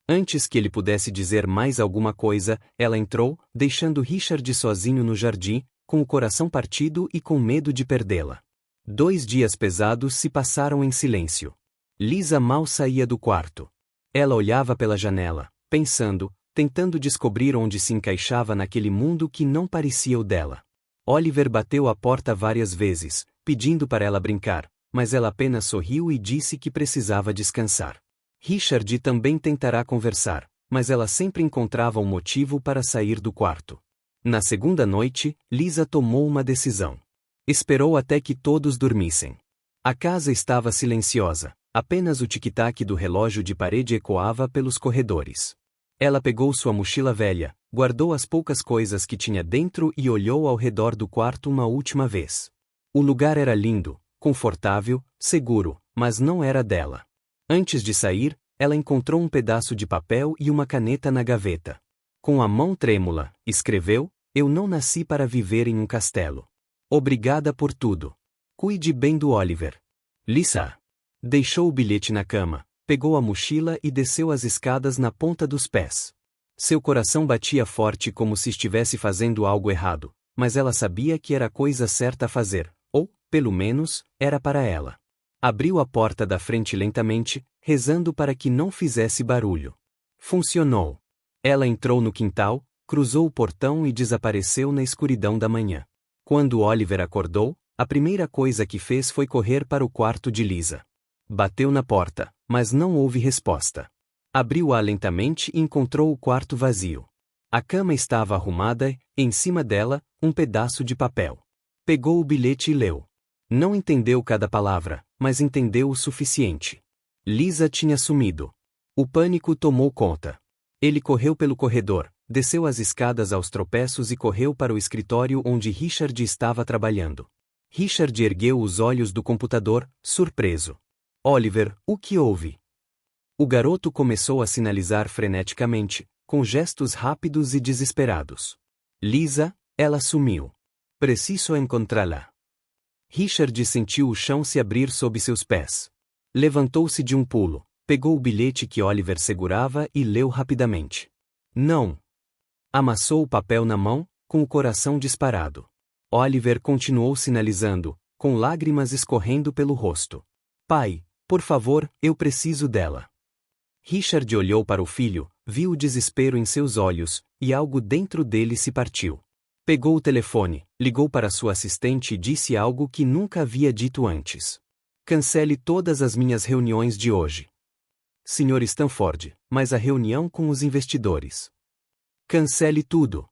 Antes que ele pudesse dizer mais alguma coisa, ela entrou, deixando Richard sozinho no jardim, com o coração partido e com medo de perdê-la. 2 dias pesados se passaram em silêncio. Lisa mal saía do quarto. Ela olhava pela janela, pensando, tentando descobrir onde se encaixava naquele mundo que não parecia o dela. Oliver bateu à porta várias vezes, pedindo para ela brincar, mas ela apenas sorriu e disse que precisava descansar. Richard também tentará conversar, mas ela sempre encontrava um motivo para sair do quarto. Na segunda noite, Lisa tomou uma decisão. Esperou até que todos dormissem. A casa estava silenciosa, apenas o tic-tac do relógio de parede ecoava pelos corredores. Ela pegou sua mochila velha, guardou as poucas coisas que tinha dentro e olhou ao redor do quarto uma última vez. O lugar era lindo, confortável, seguro, mas não era dela. Antes de sair, ela encontrou um pedaço de papel e uma caneta na gaveta. Com a mão trêmula, escreveu: "Eu não nasci para viver em um castelo. Obrigada por tudo. Cuide bem do Oliver. Lisa." Deixou o bilhete na cama, pegou a mochila e desceu as escadas na ponta dos pés. Seu coração batia forte como se estivesse fazendo algo errado, mas ela sabia que era a coisa certa a fazer, ou, pelo menos, era para ela. Abriu a porta da frente lentamente, rezando para que não fizesse barulho. Funcionou. Ela entrou no quintal, cruzou o portão e desapareceu na escuridão da manhã. Quando Oliver acordou, a primeira coisa que fez foi correr para o quarto de Lisa. Bateu na porta, mas não houve resposta. Abriu-a lentamente e encontrou o quarto vazio. A cama estava arrumada e, em cima dela, um pedaço de papel. Pegou o bilhete e leu. Não entendeu cada palavra, mas entendeu o suficiente. Lisa tinha sumido. O pânico tomou conta. Ele correu pelo corredor, desceu as escadas aos tropeços e correu para o escritório onde Richard estava trabalhando. Richard ergueu os olhos do computador, surpreso. "Oliver, o que houve?" O garoto começou a sinalizar freneticamente, com gestos rápidos e desesperados. "Lisa, ela sumiu. Preciso encontrá-la." Richard sentiu o chão se abrir sob seus pés. Levantou-se de um pulo, pegou o bilhete que Oliver segurava e leu rapidamente. "Não." Amassou o papel na mão, com o coração disparado. Oliver continuou sinalizando, com lágrimas escorrendo pelo rosto. "Pai, por favor, eu preciso dela." Richard olhou para o filho, viu o desespero em seus olhos, e algo dentro dele se partiu. Pegou o telefone, ligou para sua assistente e disse algo que nunca havia dito antes. "Cancele todas as minhas reuniões de hoje." "Sr. Stanford, mas a reunião com os investidores." "Cancele tudo."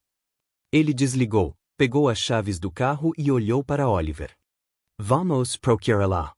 Ele desligou, pegou as chaves do carro e olhou para Oliver. "Vamos procurá-la."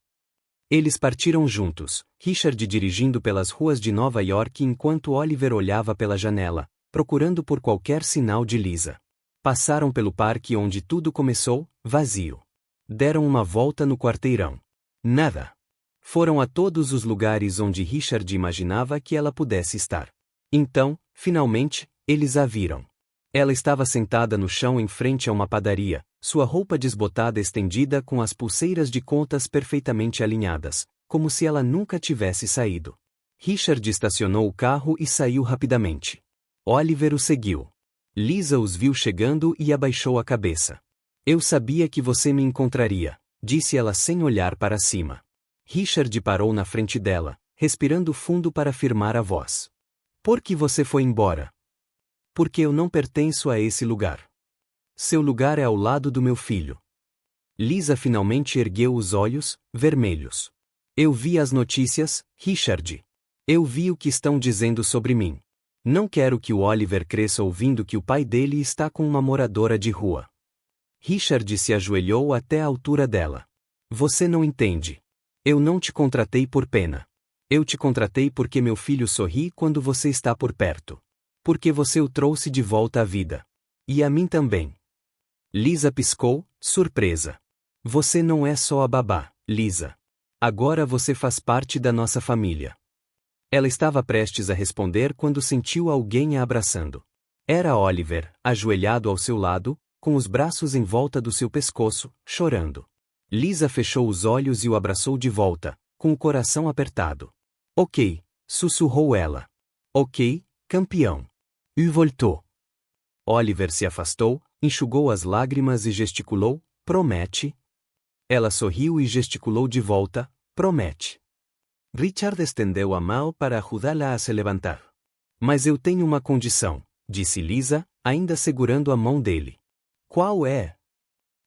Eles partiram juntos, Richard dirigindo pelas ruas de Nova York enquanto Oliver olhava pela janela, procurando por qualquer sinal de Lisa. Passaram pelo parque onde tudo começou, vazio. Deram uma volta no quarteirão. Nada. Foram a todos os lugares onde Richard imaginava que ela pudesse estar. Então, finalmente, eles a viram. Ela estava sentada no chão em frente a uma padaria, sua roupa desbotada estendida com as pulseiras de contas perfeitamente alinhadas, como se ela nunca tivesse saído. Richard estacionou o carro e saiu rapidamente. Oliver o seguiu. Lisa os viu chegando e abaixou a cabeça. "Eu sabia que você me encontraria", disse ela sem olhar para cima. Richard parou na frente dela, respirando fundo para firmar a voz. "Por que você foi embora?" "Porque eu não pertenço a esse lugar. Seu lugar é ao lado do meu filho." Lisa finalmente ergueu os olhos, vermelhos. "Eu vi as notícias, Richard. Eu vi o que estão dizendo sobre mim. Não quero que o Oliver cresça ouvindo que o pai dele está com uma moradora de rua." Richard se ajoelhou até a altura dela. "Você não entende. Eu não te contratei por pena. Eu te contratei porque meu filho sorri quando você está por perto. Porque você o trouxe de volta à vida. E a mim também." Lisa piscou, surpresa. "Você não é só a babá, Lisa. Agora você faz parte da nossa família." Ela estava prestes a responder quando sentiu alguém a abraçando. Era Oliver, ajoelhado ao seu lado, com os braços em volta do seu pescoço, chorando. Lisa fechou os olhos e o abraçou de volta, com o coração apertado. "Ok", sussurrou ela. "Ok, campeão." E voltou. Oliver se afastou, enxugou as lágrimas e gesticulou: "Promete?" Ela sorriu e gesticulou de volta: "Promete." Richard estendeu a mão para ajudá-la a se levantar. "Mas eu tenho uma condição", disse Lisa, ainda segurando a mão dele. "Qual é?"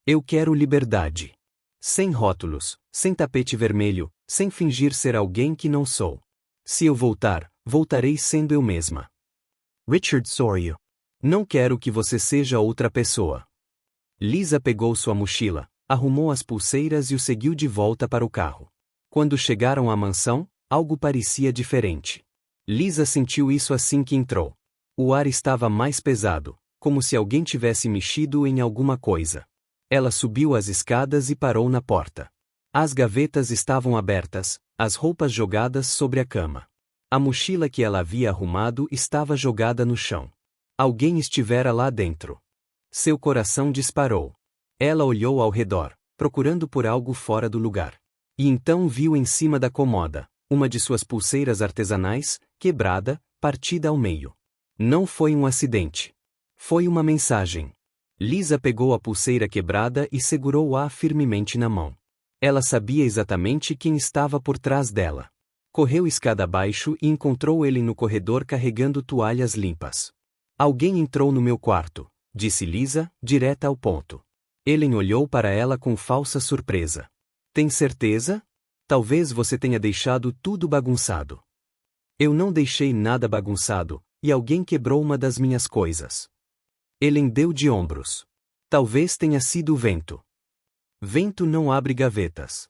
"Eu quero liberdade. Sem rótulos, sem tapete vermelho, sem fingir ser alguém que não sou. Se eu voltar, voltarei sendo eu mesma." Richard sorriu. "Não quero que você seja outra pessoa." Lisa pegou sua mochila, arrumou as pulseiras e o seguiu de volta para o carro. Quando chegaram à mansão, algo parecia diferente. Lisa sentiu isso assim que entrou. O ar estava mais pesado, como se alguém tivesse mexido em alguma coisa. Ela subiu as escadas e parou na porta. As gavetas estavam abertas, as roupas jogadas sobre a cama. A mochila que ela havia arrumado estava jogada no chão. Alguém estivera lá dentro. Seu coração disparou. Ela olhou ao redor, procurando por algo fora do lugar. E então viu em cima da cômoda uma de suas pulseiras artesanais, quebrada, partida ao meio. Não foi um acidente. Foi uma mensagem. Lisa pegou a pulseira quebrada e segurou-a firmemente na mão. Ela sabia exatamente quem estava por trás dela. Correu escada abaixo e encontrou ele no corredor carregando toalhas limpas. Alguém entrou no meu quarto, disse Lisa, direta ao ponto. Ellen olhou para ela com falsa surpresa. Tem certeza? Talvez você tenha deixado tudo bagunçado. Eu não deixei nada bagunçado, e alguém quebrou uma das minhas coisas. Ellen deu de ombros. Talvez tenha sido o vento. Vento não abre gavetas.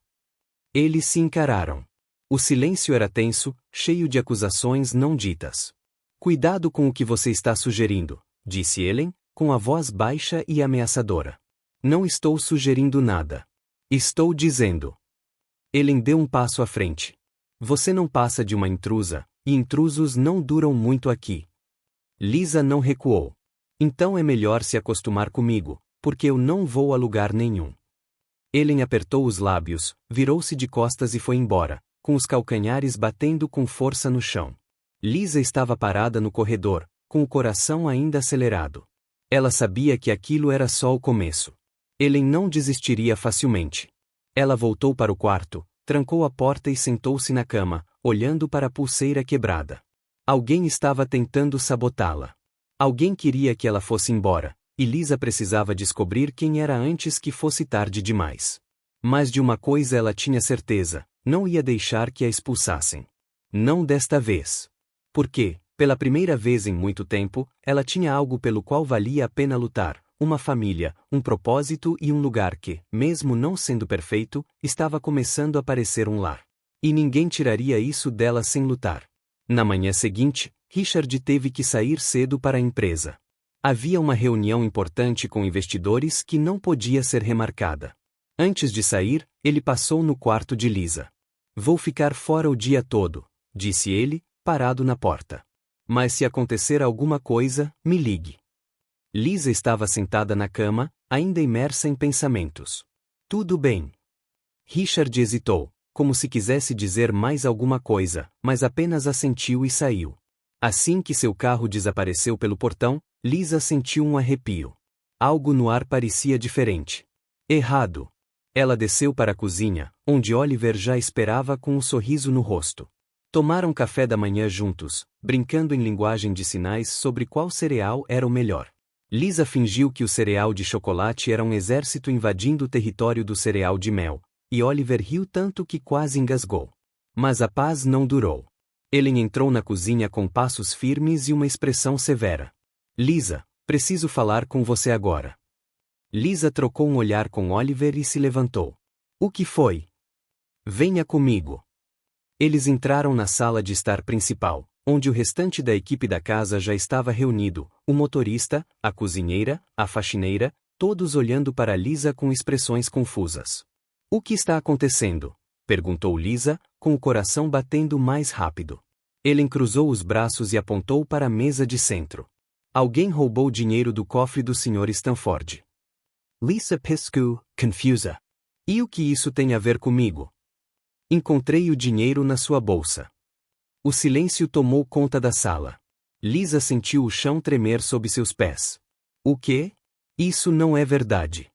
Eles se encararam. O silêncio era tenso, cheio de acusações não ditas. Cuidado com o que você está sugerindo, disse Ellen, com a voz baixa e ameaçadora. Não estou sugerindo nada. Estou dizendo. Ellen deu um passo à frente. Você não passa de uma intrusa, e intrusos não duram muito aqui. Lisa não recuou. Então é melhor se acostumar comigo, porque eu não vou a lugar nenhum. Ellen apertou os lábios, virou-se de costas e foi embora, com os calcanhares batendo com força no chão. Lisa estava parada no corredor, com o coração ainda acelerado. Ela sabia que aquilo era só o começo. Ellen não desistiria facilmente. Ela voltou para o quarto, trancou a porta e sentou-se na cama, olhando para a pulseira quebrada. Alguém estava tentando sabotá-la. Alguém queria que ela fosse embora, e Lisa precisava descobrir quem era antes que fosse tarde demais. Mas de uma coisa ela tinha certeza, não ia deixar que a expulsassem. Não desta vez. Porque, pela primeira vez em muito tempo, ela tinha algo pelo qual valia a pena lutar, uma família, um propósito e um lugar que, mesmo não sendo perfeito, estava começando a parecer um lar. E ninguém tiraria isso dela sem lutar. Na manhã seguinte, Richard teve que sair cedo para a empresa. Havia uma reunião importante com investidores que não podia ser remarcada. Antes de sair, ele passou no quarto de Lisa. Vou ficar fora o dia todo, disse ele, parado na porta. Mas se acontecer alguma coisa, me ligue. Lisa estava sentada na cama, ainda imersa em pensamentos. Tudo bem. Richard hesitou, como se quisesse dizer mais alguma coisa, mas apenas assentiu e saiu. Assim que seu carro desapareceu pelo portão, Lisa sentiu um arrepio. Algo no ar parecia diferente. Errado. Ela desceu para a cozinha, onde Oliver já esperava com um sorriso no rosto. Tomaram café da manhã juntos, brincando em linguagem de sinais sobre qual cereal era o melhor. Lisa fingiu que o cereal de chocolate era um exército invadindo o território do cereal de mel, e Oliver riu tanto que quase engasgou. Mas a paz não durou. Ellen entrou na cozinha com passos firmes e uma expressão severa. Lisa, preciso falar com você agora. Lisa trocou um olhar com Oliver e se levantou. O que foi? Venha comigo. Eles entraram na sala de estar principal, onde o restante da equipe da casa já estava reunido, o motorista, a cozinheira, a faxineira, todos olhando para Lisa com expressões confusas. O que está acontecendo? Perguntou Lisa, com o coração batendo mais rápido. Ellen cruzou os braços e apontou para a mesa de centro. Alguém roubou dinheiro do cofre do Sr. Stanford. Lisa piscou, confusa. E o que isso tem a ver comigo? Encontrei o dinheiro na sua bolsa. O silêncio tomou conta da sala. Lisa sentiu o chão tremer sob seus pés. O quê? Isso não é verdade.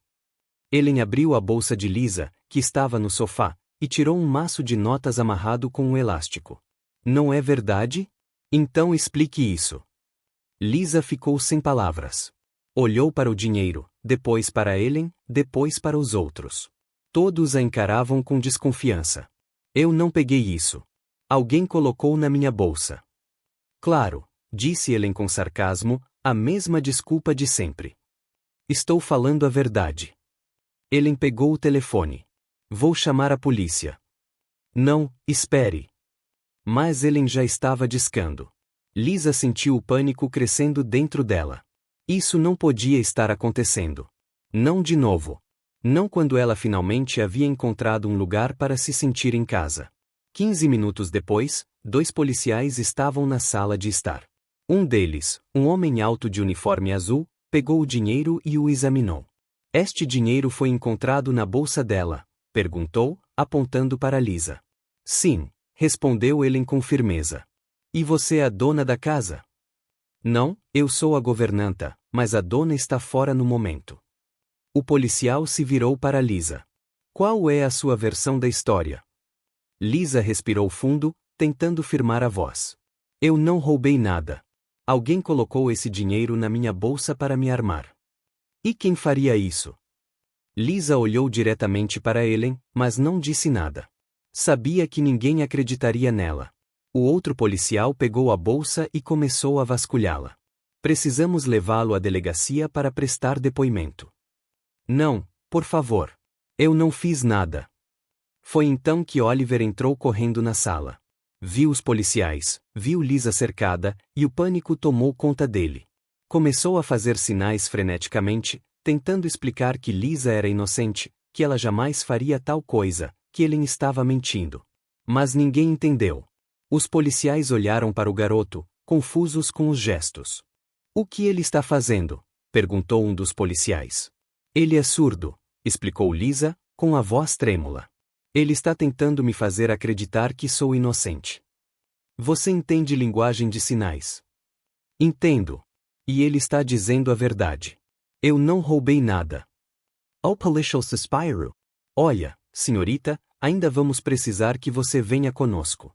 Ellen abriu a bolsa de Lisa, que estava no sofá, e tirou um maço de notas amarrado com um elástico. Não é verdade? Então explique isso. Lisa ficou sem palavras. Olhou para o dinheiro, depois para Ellen, depois para os outros. Todos a encaravam com desconfiança. Eu não peguei isso. Alguém colocou na minha bolsa. Claro, disse Ellen com sarcasmo, a mesma desculpa de sempre. Estou falando a verdade. Ellen pegou o telefone. Vou chamar a polícia. Não, espere. Mas Ellen já estava discando. Lisa sentiu o pânico crescendo dentro dela. Isso não podia estar acontecendo. Não de novo. Não quando ela finalmente havia encontrado um lugar para se sentir em casa. 15 minutos depois, 2 policiais estavam na sala de estar. Um deles, um homem alto de uniforme azul, pegou o dinheiro e o examinou. Este dinheiro foi encontrado na bolsa dela? Perguntou, apontando para Lisa. Sim, respondeu ele com firmeza. E você é a dona da casa? Não, eu sou a governanta, mas a dona está fora no momento. O policial se virou para Lisa. Qual é a sua versão da história? Lisa respirou fundo, tentando firmar a voz. Eu não roubei nada. Alguém colocou esse dinheiro na minha bolsa para me armar. E quem faria isso? Lisa olhou diretamente para Ellen, mas não disse nada. Sabia que ninguém acreditaria nela. O outro policial pegou a bolsa e começou a vasculhá-la. Precisamos levá-lo à delegacia para prestar depoimento. Não, por favor. Eu não fiz nada. Foi então que Oliver entrou correndo na sala. Viu os policiais, viu Lisa cercada, e o pânico tomou conta dele. Começou a fazer sinais freneticamente, tentando explicar que Lisa era inocente, que ela jamais faria tal coisa, que Ellen estava mentindo. Mas ninguém entendeu. Os policiais olharam para o garoto, confusos com os gestos. O que ele está fazendo? Perguntou um dos policiais. Ele é surdo, explicou Lisa, com a voz trêmula. Ele está tentando me fazer acreditar que sou inocente. Você entende linguagem de sinais? Entendo. E ele está dizendo a verdade. Eu não roubei nada. O policial suspirou. Olha, senhorita, ainda vamos precisar que você venha conosco.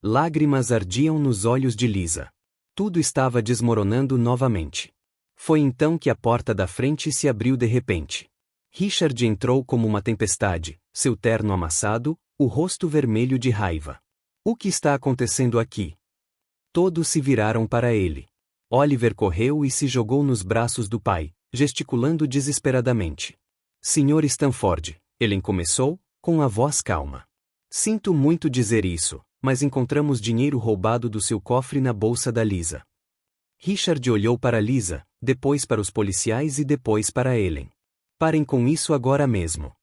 Lágrimas ardiam nos olhos de Lisa. Tudo estava desmoronando novamente. Foi então que a porta da frente se abriu de repente. Richard entrou como uma tempestade, seu terno amassado, o rosto vermelho de raiva. O que está acontecendo aqui? Todos se viraram para ele. Oliver correu e se jogou nos braços do pai, gesticulando desesperadamente. Sr. Stanford, Ellen começou, com a voz calma. Sinto muito dizer isso, mas encontramos dinheiro roubado do seu cofre na bolsa da Lisa. Richard olhou para Lisa, depois para os policiais e depois para Ellen. Parem com isso agora mesmo.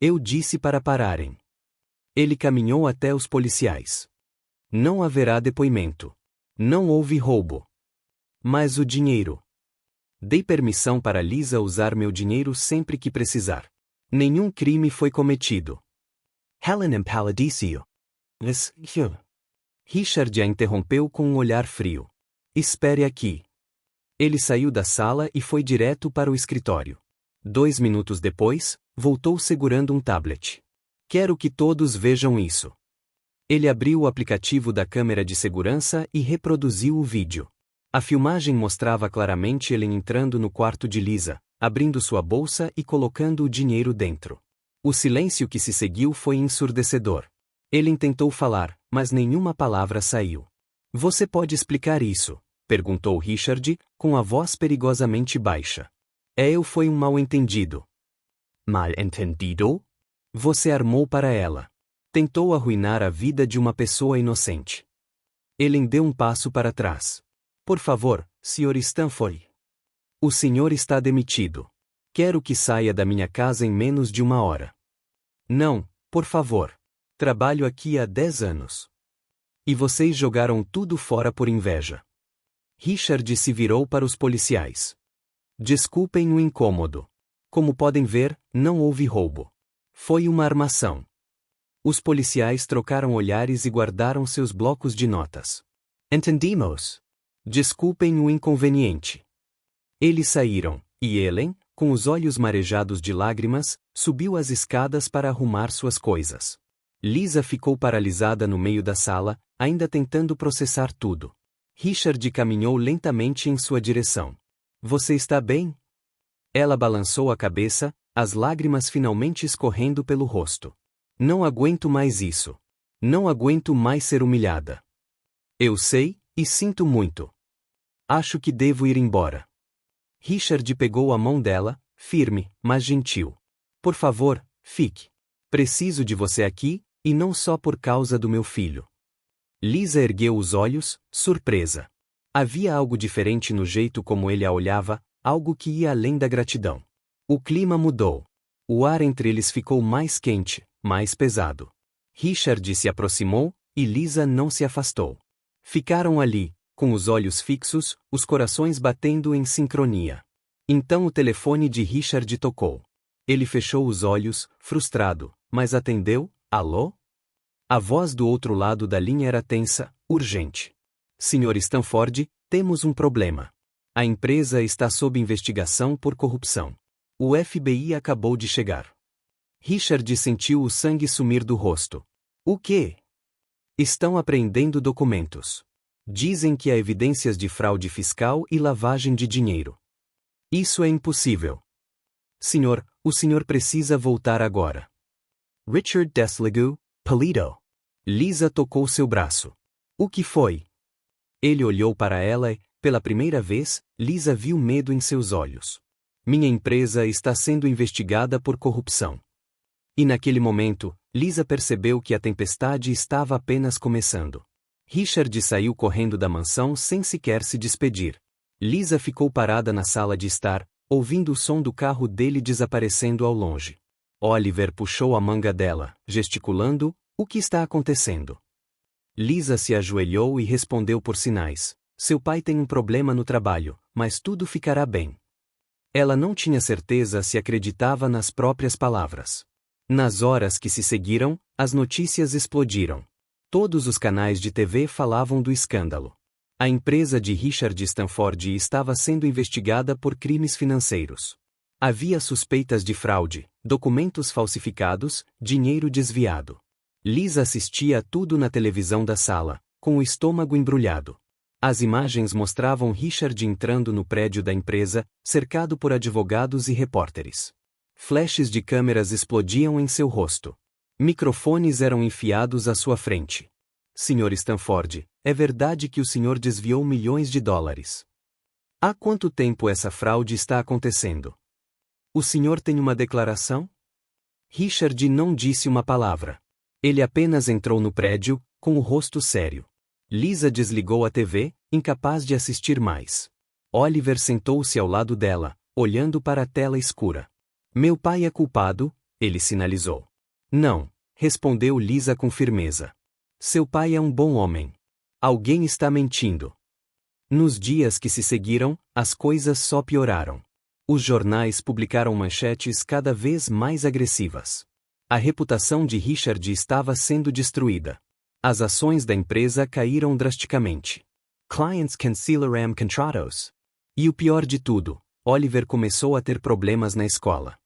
Eu disse para pararem. Ele caminhou até os policiais. Não haverá depoimento. Não houve roubo. Mas o dinheiro. Dei permissão para Lisa usar meu dinheiro sempre que precisar. Nenhum crime foi cometido. Helen empalideceu. Richard a interrompeu com um olhar frio. Espere aqui. Ele saiu da sala e foi direto para o escritório. 2 minutos depois, voltou segurando um tablet. Quero que todos vejam isso. Ele abriu o aplicativo da câmera de segurança e reproduziu o vídeo. A filmagem mostrava claramente ele entrando no quarto de Lisa, abrindo sua bolsa e colocando o dinheiro dentro. O silêncio que se seguiu foi ensurdecedor. Ele tentou falar, mas nenhuma palavra saiu. Você pode explicar isso? Perguntou Richard, com a voz perigosamente baixa. Foi um mal-entendido. Mal-entendido? Você armou para ela. Tentou arruinar a vida de uma pessoa inocente. Ellen deu um passo para trás. Por favor, Sr. Stanford. O senhor está demitido. Quero que saia da minha casa em menos de 1 hora. Não, por favor. Trabalho aqui há 10 anos. E vocês jogaram tudo fora por inveja. Richard se virou para os policiais. Desculpem o incômodo. Como podem ver, não houve roubo. Foi uma armação. Os policiais trocaram olhares e guardaram seus blocos de notas. Entendimos. Desculpem o inconveniente. Eles saíram, e Ellen, com os olhos marejados de lágrimas, subiu as escadas para arrumar suas coisas. Lisa ficou paralisada no meio da sala, ainda tentando processar tudo. Richard caminhou lentamente em sua direção. Você está bem? Ela balançou a cabeça, as lágrimas finalmente escorrendo pelo rosto. Não aguento mais isso. Não aguento mais ser humilhada. Eu sei, e sinto muito. Acho que devo ir embora. Richard pegou a mão dela, firme, mas gentil. Por favor, fique. Preciso de você aqui, e não só por causa do meu filho. Lisa ergueu os olhos, surpresa. Havia algo diferente no jeito como ele a olhava, algo que ia além da gratidão. O clima mudou. O ar entre eles ficou mais quente, mais pesado. Richard se aproximou, e Lisa não se afastou. Ficaram ali, com os olhos fixos, os corações batendo em sincronia. Então o telefone de Richard tocou. Ele fechou os olhos, frustrado, mas atendeu. Alô? A voz do outro lado da linha era tensa, urgente. Sr. Stanford, temos um problema. A empresa está sob investigação por corrupção. O FBI acabou de chegar. Richard sentiu o sangue sumir do rosto. O quê? Estão apreendendo documentos. Dizem que há evidências de fraude fiscal e lavagem de dinheiro. Isso é impossível. Senhor, o senhor precisa voltar agora. Richard Desligue, Polito. Lisa tocou seu braço. O que foi? Ele olhou para ela e, pela primeira vez, Lisa viu medo em seus olhos. Minha empresa está sendo investigada por corrupção. E naquele momento, Lisa percebeu que a tempestade estava apenas começando. Richard saiu correndo da mansão sem sequer se despedir. Lisa ficou parada na sala de estar, ouvindo o som do carro dele desaparecendo ao longe. Oliver puxou a manga dela, gesticulando: o que está acontecendo? Lisa se ajoelhou e respondeu por sinais: seu pai tem um problema no trabalho, mas tudo ficará bem. Ela não tinha certeza se acreditava nas próprias palavras. Nas horas que se seguiram, as notícias explodiram. Todos os canais de TV falavam do escândalo. A empresa de Richard Stanford estava sendo investigada por crimes financeiros. Havia suspeitas de fraude, documentos falsificados, dinheiro desviado. Lisa assistia a tudo na televisão da sala, com o estômago embrulhado. As imagens mostravam Richard entrando no prédio da empresa, cercado por advogados e repórteres. Flashes de câmeras explodiam em seu rosto. Microfones eram enfiados à sua frente. Sr. Stanford, é verdade que o senhor desviou milhões de dólares. Há quanto tempo essa fraude está acontecendo? O senhor tem uma declaração? Richard não disse uma palavra. Ele apenas entrou no prédio, com o rosto sério. Lisa desligou a TV, incapaz de assistir mais. Oliver sentou-se ao lado dela, olhando para a tela escura. Meu pai é culpado, ele sinalizou. Não, respondeu Lisa com firmeza. Seu pai é um bom homem. Alguém está mentindo. Nos dias que se seguiram, as coisas só pioraram. Os jornais publicaram manchetes cada vez mais agressivas. A reputação de Richard estava sendo destruída. As ações da empresa caíram drasticamente. Clients cancelaram contratos. E o pior de tudo, Oliver começou a ter problemas na escola.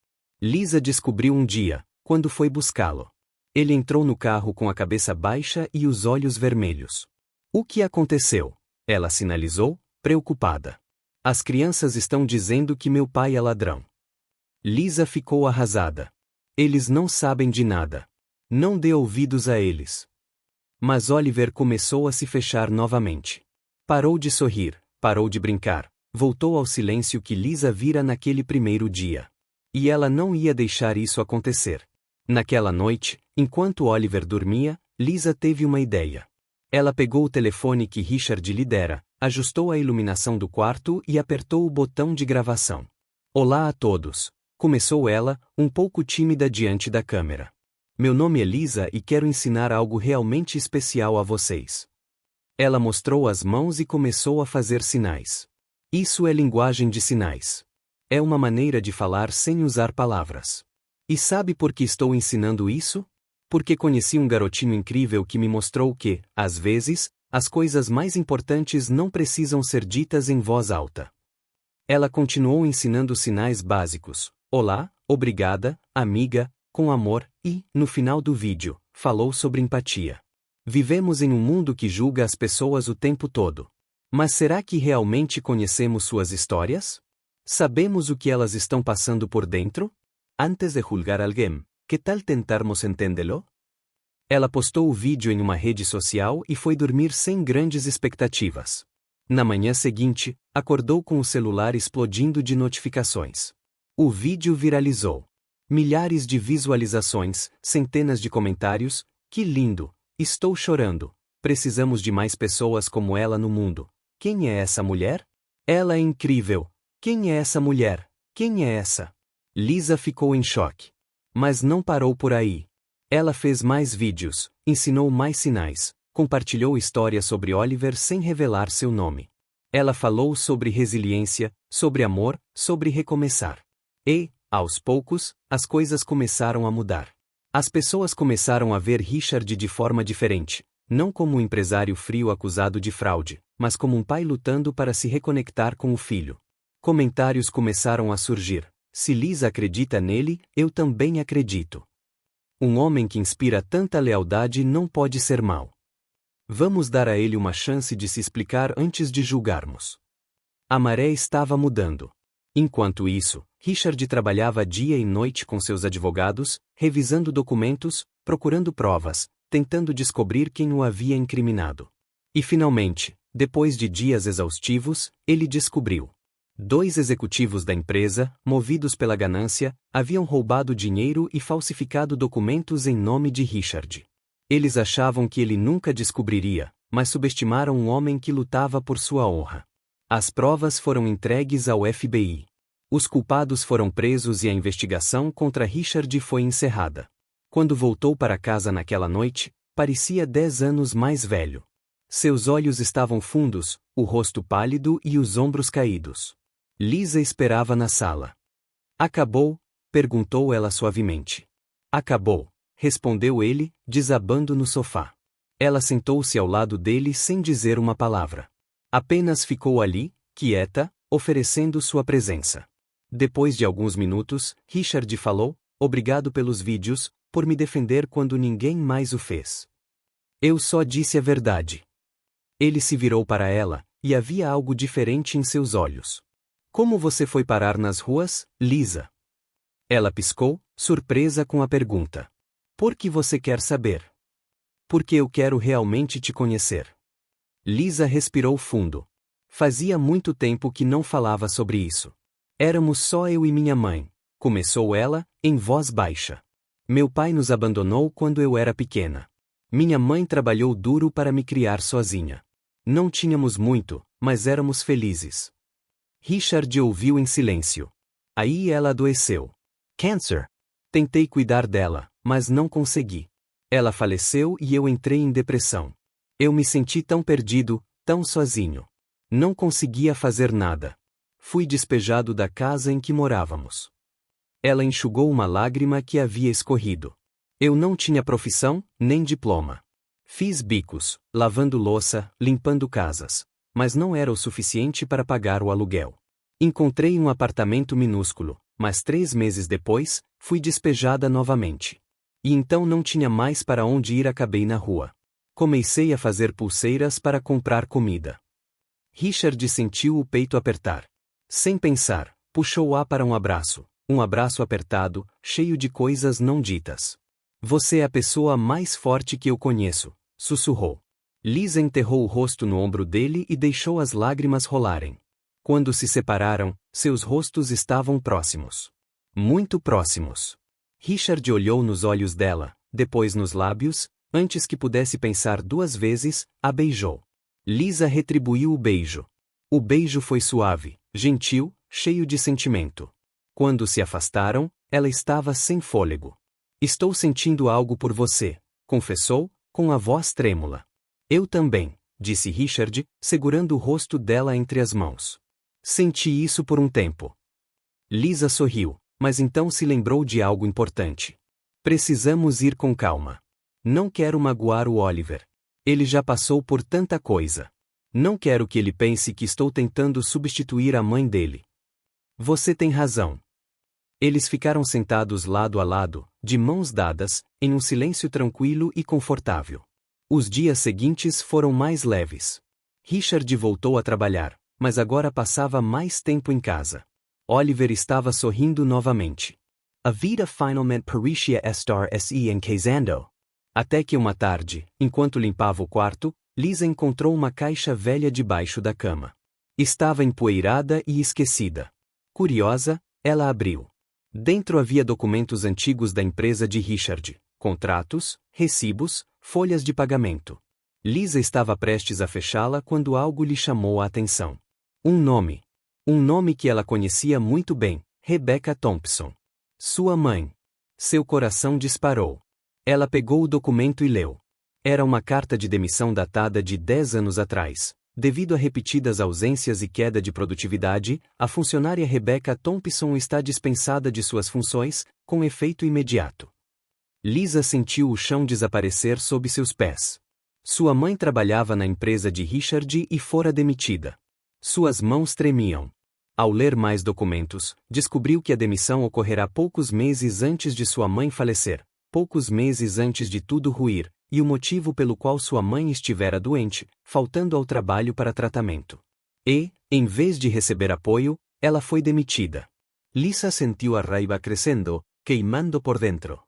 Lisa descobriu um dia, quando foi buscá-lo. Ele entrou no carro com a cabeça baixa e os olhos vermelhos. O que aconteceu? Ela sinalizou, preocupada. As crianças estão dizendo que meu pai é ladrão. Lisa ficou arrasada. Eles não sabem de nada. Não dê ouvidos a eles. Mas Oliver começou a se fechar novamente. Parou de sorrir, parou de brincar, voltou ao silêncio que Lisa vira naquele primeiro dia. E ela não ia deixar isso acontecer. Naquela noite, enquanto Oliver dormia, Lisa teve uma ideia. Ela pegou o telefone que Richard lhe dera, ajustou a iluminação do quarto e apertou o botão de gravação. Olá a todos, começou ela, um pouco tímida diante da câmera. Meu nome é Lisa e quero ensinar algo realmente especial a vocês. Ela mostrou as mãos e começou a fazer sinais. Isso é linguagem de sinais. É uma maneira de falar sem usar palavras. E sabe por que estou ensinando isso? Porque conheci um garotinho incrível que me mostrou que, às vezes, as coisas mais importantes não precisam ser ditas em voz alta. Ela continuou ensinando sinais básicos. Olá, obrigada, amiga, com amor, e, no final do vídeo, falou sobre empatia. Vivemos em um mundo que julga as pessoas o tempo todo. Mas será que realmente conhecemos suas histórias? Sabemos o que elas estão passando por dentro? Antes de julgar alguém, que tal tentarmos entendê-lo? Ela postou o vídeo em uma rede social e foi dormir sem grandes expectativas. Na manhã seguinte, acordou com o celular explodindo de notificações. O vídeo viralizou. Milhares de visualizações, centenas de comentários. Que lindo! Estou chorando. Precisamos de mais pessoas como ela no mundo. Quem é essa mulher? Ela é incrível. Quem é essa mulher? Quem é essa? Lisa ficou em choque. Mas não parou por aí. Ela fez mais vídeos, ensinou mais sinais, compartilhou histórias sobre Oliver sem revelar seu nome. Ela falou sobre resiliência, sobre amor, sobre recomeçar. E, aos poucos, as coisas começaram a mudar. As pessoas começaram a ver Richard de forma diferente, não como um empresário frio acusado de fraude, mas como um pai lutando para se reconectar com o filho. Comentários começaram a surgir. Se Lisa acredita nele, eu também acredito. Um homem que inspira tanta lealdade não pode ser mau. Vamos dar a ele uma chance de se explicar antes de julgarmos. A maré estava mudando. Enquanto isso, Richard trabalhava dia e noite com seus advogados, revisando documentos, procurando provas, tentando descobrir quem o havia incriminado. E finalmente, depois de dias exaustivos, ele descobriu. 2 executivos da empresa, movidos pela ganância, haviam roubado dinheiro e falsificado documentos em nome de Richard. Eles achavam que ele nunca descobriria, mas subestimaram um homem que lutava por sua honra. As provas foram entregues ao FBI. Os culpados foram presos e a investigação contra Richard foi encerrada. Quando voltou para casa naquela noite, parecia 10 anos mais velho. Seus olhos estavam fundos, o rosto pálido e os ombros caídos. Lisa esperava na sala. Acabou? Perguntou ela suavemente. Acabou, respondeu ele, desabando no sofá. Ela sentou-se ao lado dele sem dizer uma palavra. Apenas ficou ali, quieta, oferecendo sua presença. Depois de alguns minutos, Richard falou: obrigado pelos vídeos, por me defender quando ninguém mais o fez. Eu só disse a verdade. Ele se virou para ela, e havia algo diferente em seus olhos. Como você foi parar nas ruas, Lisa? Ela piscou, surpresa com a pergunta. Por que você quer saber? Porque eu quero realmente te conhecer. Lisa respirou fundo. Fazia muito tempo que não falava sobre isso. Éramos só eu e minha mãe, começou ela, em voz baixa. Meu pai nos abandonou quando eu era pequena. Minha mãe trabalhou duro para me criar sozinha. Não tínhamos muito, mas éramos felizes. Richard ouviu em silêncio. Aí ela adoeceu. Câncer. Tentei cuidar dela, mas não consegui. Ela faleceu e eu entrei em depressão. Eu me senti tão perdido, tão sozinho. Não conseguia fazer nada. Fui despejado da casa em que morávamos. Ela enxugou uma lágrima que havia escorrido. Eu não tinha profissão, nem diploma. Fiz bicos, lavando louça, limpando casas. Mas não era o suficiente para pagar o aluguel. Encontrei um apartamento minúsculo, mas 3 meses depois, fui despejada novamente. E então não tinha mais para onde ir, acabei na rua. Comecei a fazer pulseiras para comprar comida. Richard sentiu o peito apertar. Sem pensar, puxou-a para um abraço apertado, cheio de coisas não ditas. Você é a pessoa mais forte que eu conheço, sussurrou. Lisa enterrou o rosto no ombro dele e deixou as lágrimas rolarem. Quando se separaram, seus rostos estavam próximos. Muito próximos. Richard olhou nos olhos dela, depois nos lábios, antes que pudesse pensar 2 vezes, a beijou. Lisa retribuiu o beijo. O beijo foi suave, gentil, cheio de sentimento. Quando se afastaram, ela estava sem fôlego. Estou sentindo algo por você, confessou, com a voz trêmula. Eu também, disse Richard, segurando o rosto dela entre as mãos. Senti isso por um tempo. Lisa sorriu, mas então se lembrou de algo importante. Precisamos ir com calma. Não quero magoar o Oliver. Ele já passou por tanta coisa. Não quero que ele pense que estou tentando substituir a mãe dele. Você tem razão. Eles ficaram sentados lado a lado, de mãos dadas, em um silêncio tranquilo e confortável. Os dias seguintes foram mais leves. Richard voltou a trabalhar, mas agora passava mais tempo em casa. Oliver estava sorrindo novamente. A vida finalmente parecia estar se encaixando. Até que uma tarde, enquanto limpava o quarto, Lisa encontrou uma caixa velha debaixo da cama. Estava empoeirada e esquecida. Curiosa, ela abriu. Dentro havia documentos antigos da empresa de Richard, contratos, recibos, folhas de pagamento. Lisa estava prestes a fechá-la quando algo lhe chamou a atenção. Um nome. Um nome que ela conhecia muito bem, Rebecca Thompson. Sua mãe. Seu coração disparou. Ela pegou o documento e leu. Era uma carta de demissão datada de 10 anos atrás. Devido a repetidas ausências e queda de produtividade, a funcionária Rebecca Thompson está dispensada de suas funções, com efeito imediato. Lisa sentiu o chão desaparecer sob seus pés. Sua mãe trabalhava na empresa de Richard e fora demitida. Suas mãos tremiam. Ao ler mais documentos, descobriu que a demissão ocorrerá poucos meses antes de sua mãe falecer, poucos meses antes de tudo ruir, e o motivo pelo qual sua mãe estivera doente, faltando ao trabalho para tratamento. E, em vez de receber apoio, ela foi demitida. Lisa sentiu a raiva crescendo, queimando por dentro.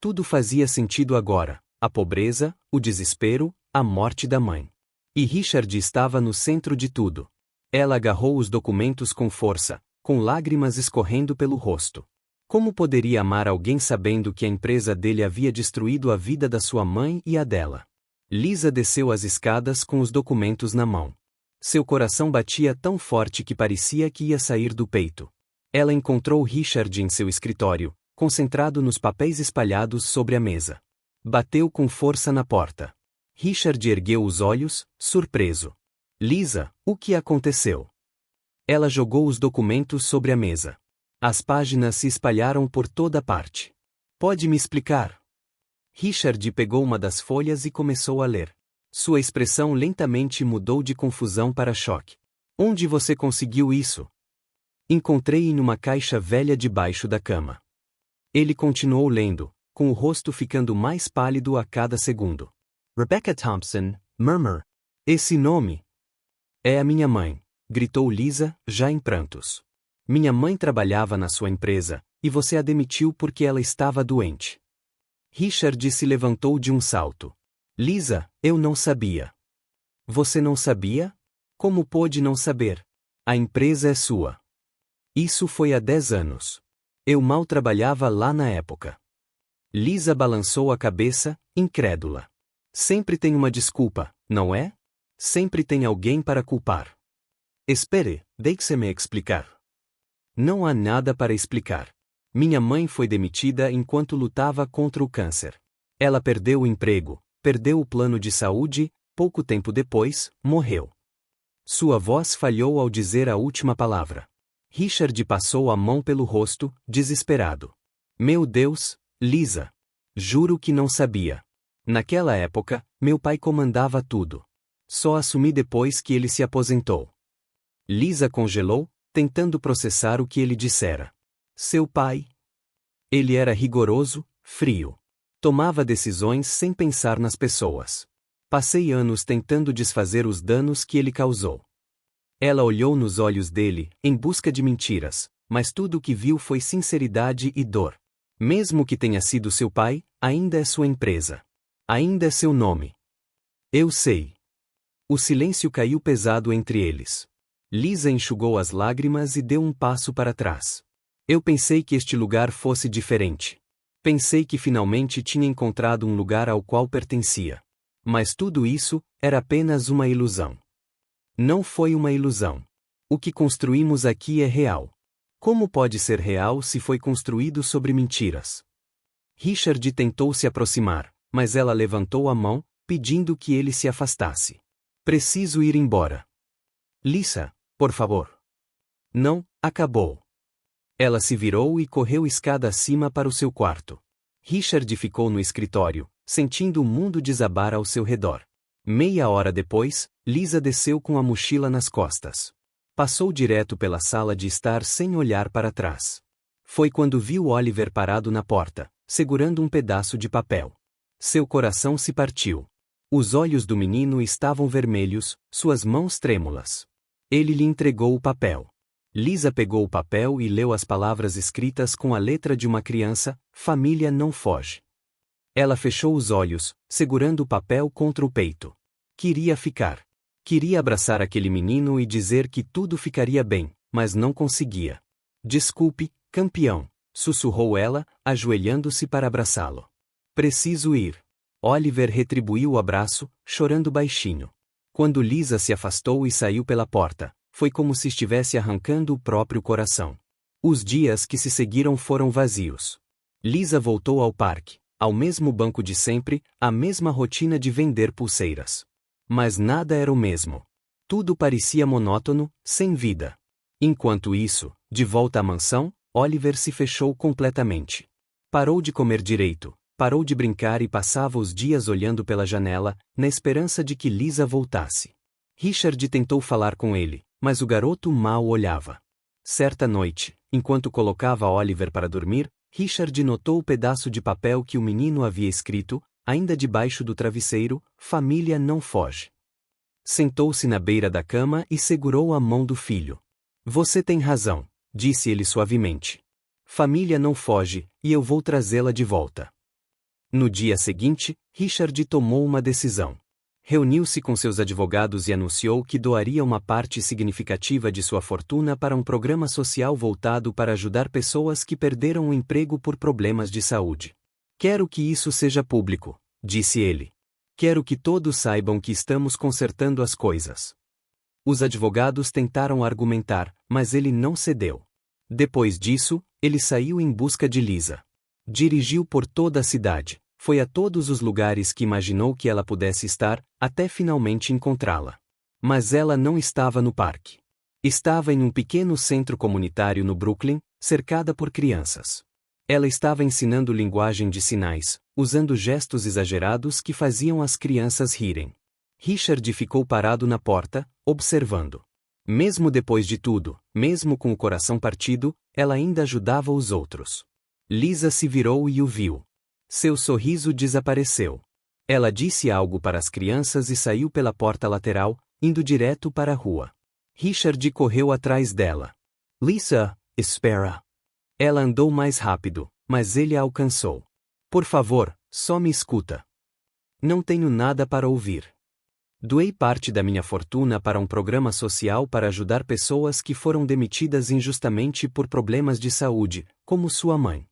Tudo fazia sentido agora: a pobreza, o desespero, a morte da mãe. E Richard estava no centro de tudo. Ela agarrou os documentos com força, com lágrimas escorrendo pelo rosto. Como poderia amar alguém sabendo que a empresa dele havia destruído a vida da sua mãe e a dela? Lisa desceu as escadas com os documentos na mão. Seu coração batia tão forte que parecia que ia sair do peito. Ela encontrou Richard em seu escritório, concentrado nos papéis espalhados sobre a mesa. Bateu com força na porta. Richard ergueu os olhos, surpreso. Lisa, o que aconteceu? Ela jogou os documentos sobre a mesa. As páginas se espalharam por toda parte. Pode me explicar? Richard pegou uma das folhas e começou a ler. Sua expressão lentamente mudou de confusão para choque. Onde você conseguiu isso? Encontrei em uma caixa velha debaixo da cama. Ele continuou lendo, com o rosto ficando mais pálido a cada segundo. Rebecca Thompson, murmur. Esse nome? É a minha mãe, gritou Lisa, já em prantos. Minha mãe trabalhava na sua empresa, e você a demitiu porque ela estava doente. Richard se levantou de um salto. Lisa, eu não sabia. Você não sabia? Como pôde não saber? A empresa é sua. Isso foi há 10 anos. Eu mal trabalhava lá na época. Lisa balançou a cabeça, incrédula. Sempre tem uma desculpa, não é? Sempre tem alguém para culpar. Espere, deixe-me explicar. Não há nada para explicar. Minha mãe foi demitida enquanto lutava contra o câncer. Ela perdeu o emprego, perdeu o plano de saúde, pouco tempo depois, morreu. Sua voz falhou ao dizer a última palavra. Richard passou a mão pelo rosto, desesperado. Meu Deus, Lisa. Juro que não sabia. Naquela época, meu pai comandava tudo. Só assumi depois que ele se aposentou. Lisa congelou, tentando processar o que ele dissera. Seu pai? Ele era rigoroso, frio. Tomava decisões sem pensar nas pessoas. Passei anos tentando desfazer os danos que ele causou. Ela olhou nos olhos dele, em busca de mentiras, mas tudo o que viu foi sinceridade e dor. Mesmo que tenha sido seu pai, ainda é sua empresa. Ainda é seu nome. Eu sei. O silêncio caiu pesado entre eles. Lisa enxugou as lágrimas e deu um passo para trás. Eu pensei que este lugar fosse diferente. Pensei que finalmente tinha encontrado um lugar ao qual pertencia. Mas tudo isso era apenas uma ilusão. Não foi uma ilusão. O que construímos aqui é real. Como pode ser real se foi construído sobre mentiras? Richard tentou se aproximar, mas ela levantou a mão, pedindo que ele se afastasse. Preciso ir embora. Lisa, por favor. Não, acabou. Ela se virou e correu escada acima para o seu quarto. Richard ficou no escritório, sentindo o mundo desabar ao seu redor. Meia hora depois, Lisa desceu com a mochila nas costas. Passou direto pela sala de estar sem olhar para trás. Foi quando viu Oliver parado na porta, segurando um pedaço de papel. Seu coração se partiu. Os olhos do menino estavam vermelhos, suas mãos trêmulas. Ele lhe entregou o papel. Lisa pegou o papel e leu as palavras escritas com a letra de uma criança: família não foge. Ela fechou os olhos, segurando o papel contra o peito. Queria ficar. Queria abraçar aquele menino e dizer que tudo ficaria bem, mas não conseguia. Desculpe, campeão, sussurrou ela, ajoelhando-se para abraçá-lo. Preciso ir. Oliver retribuiu o abraço, chorando baixinho. Quando Lisa se afastou e saiu pela porta, foi como se estivesse arrancando o próprio coração. Os dias que se seguiram foram vazios. Lisa voltou ao parque, ao mesmo banco de sempre, à mesma rotina de vender pulseiras. Mas nada era o mesmo. Tudo parecia monótono, sem vida. Enquanto isso, de volta à mansão, Oliver se fechou completamente. Parou de comer direito, parou de brincar e passava os dias olhando pela janela, na esperança de que Lisa voltasse. Richard tentou falar com ele, mas o garoto mal olhava. Certa noite, enquanto colocava Oliver para dormir, Richard notou o pedaço de papel que o menino havia escrito, ainda debaixo do travesseiro: "Família não foge". Sentou-se na beira da cama e segurou a mão do filho. "Você tem razão", disse ele suavemente. "Família não foge, e eu vou trazê-la de volta." No dia seguinte, Richard tomou uma decisão. Reuniu-se com seus advogados e anunciou que doaria uma parte significativa de sua fortuna para um programa social voltado para ajudar pessoas que perderam o emprego por problemas de saúde. "Quero que isso seja público", disse ele. "Quero que todos saibam que estamos consertando as coisas." Os advogados tentaram argumentar, mas ele não cedeu. Depois disso, ele saiu em busca de Lisa. Dirigiu por toda a cidade. Foi a todos os lugares que imaginou que ela pudesse estar, até finalmente encontrá-la. Mas ela não estava no parque. Estava em um pequeno centro comunitário no Brooklyn, cercada por crianças. Ela estava ensinando linguagem de sinais, usando gestos exagerados que faziam as crianças rirem. Richard ficou parado na porta, observando. Mesmo depois de tudo, mesmo com o coração partido, ela ainda ajudava os outros. Lisa se virou e o viu. Seu sorriso desapareceu. Ela disse algo para as crianças e saiu pela porta lateral, indo direto para a rua. Richard correu atrás dela. "Lisa, espera." Ela andou mais rápido, mas ele a alcançou. "Por favor, só me escuta. Não tenho nada para ouvir. Doei parte da minha fortuna para um programa social para ajudar pessoas que foram demitidas injustamente por problemas de saúde, como sua mãe."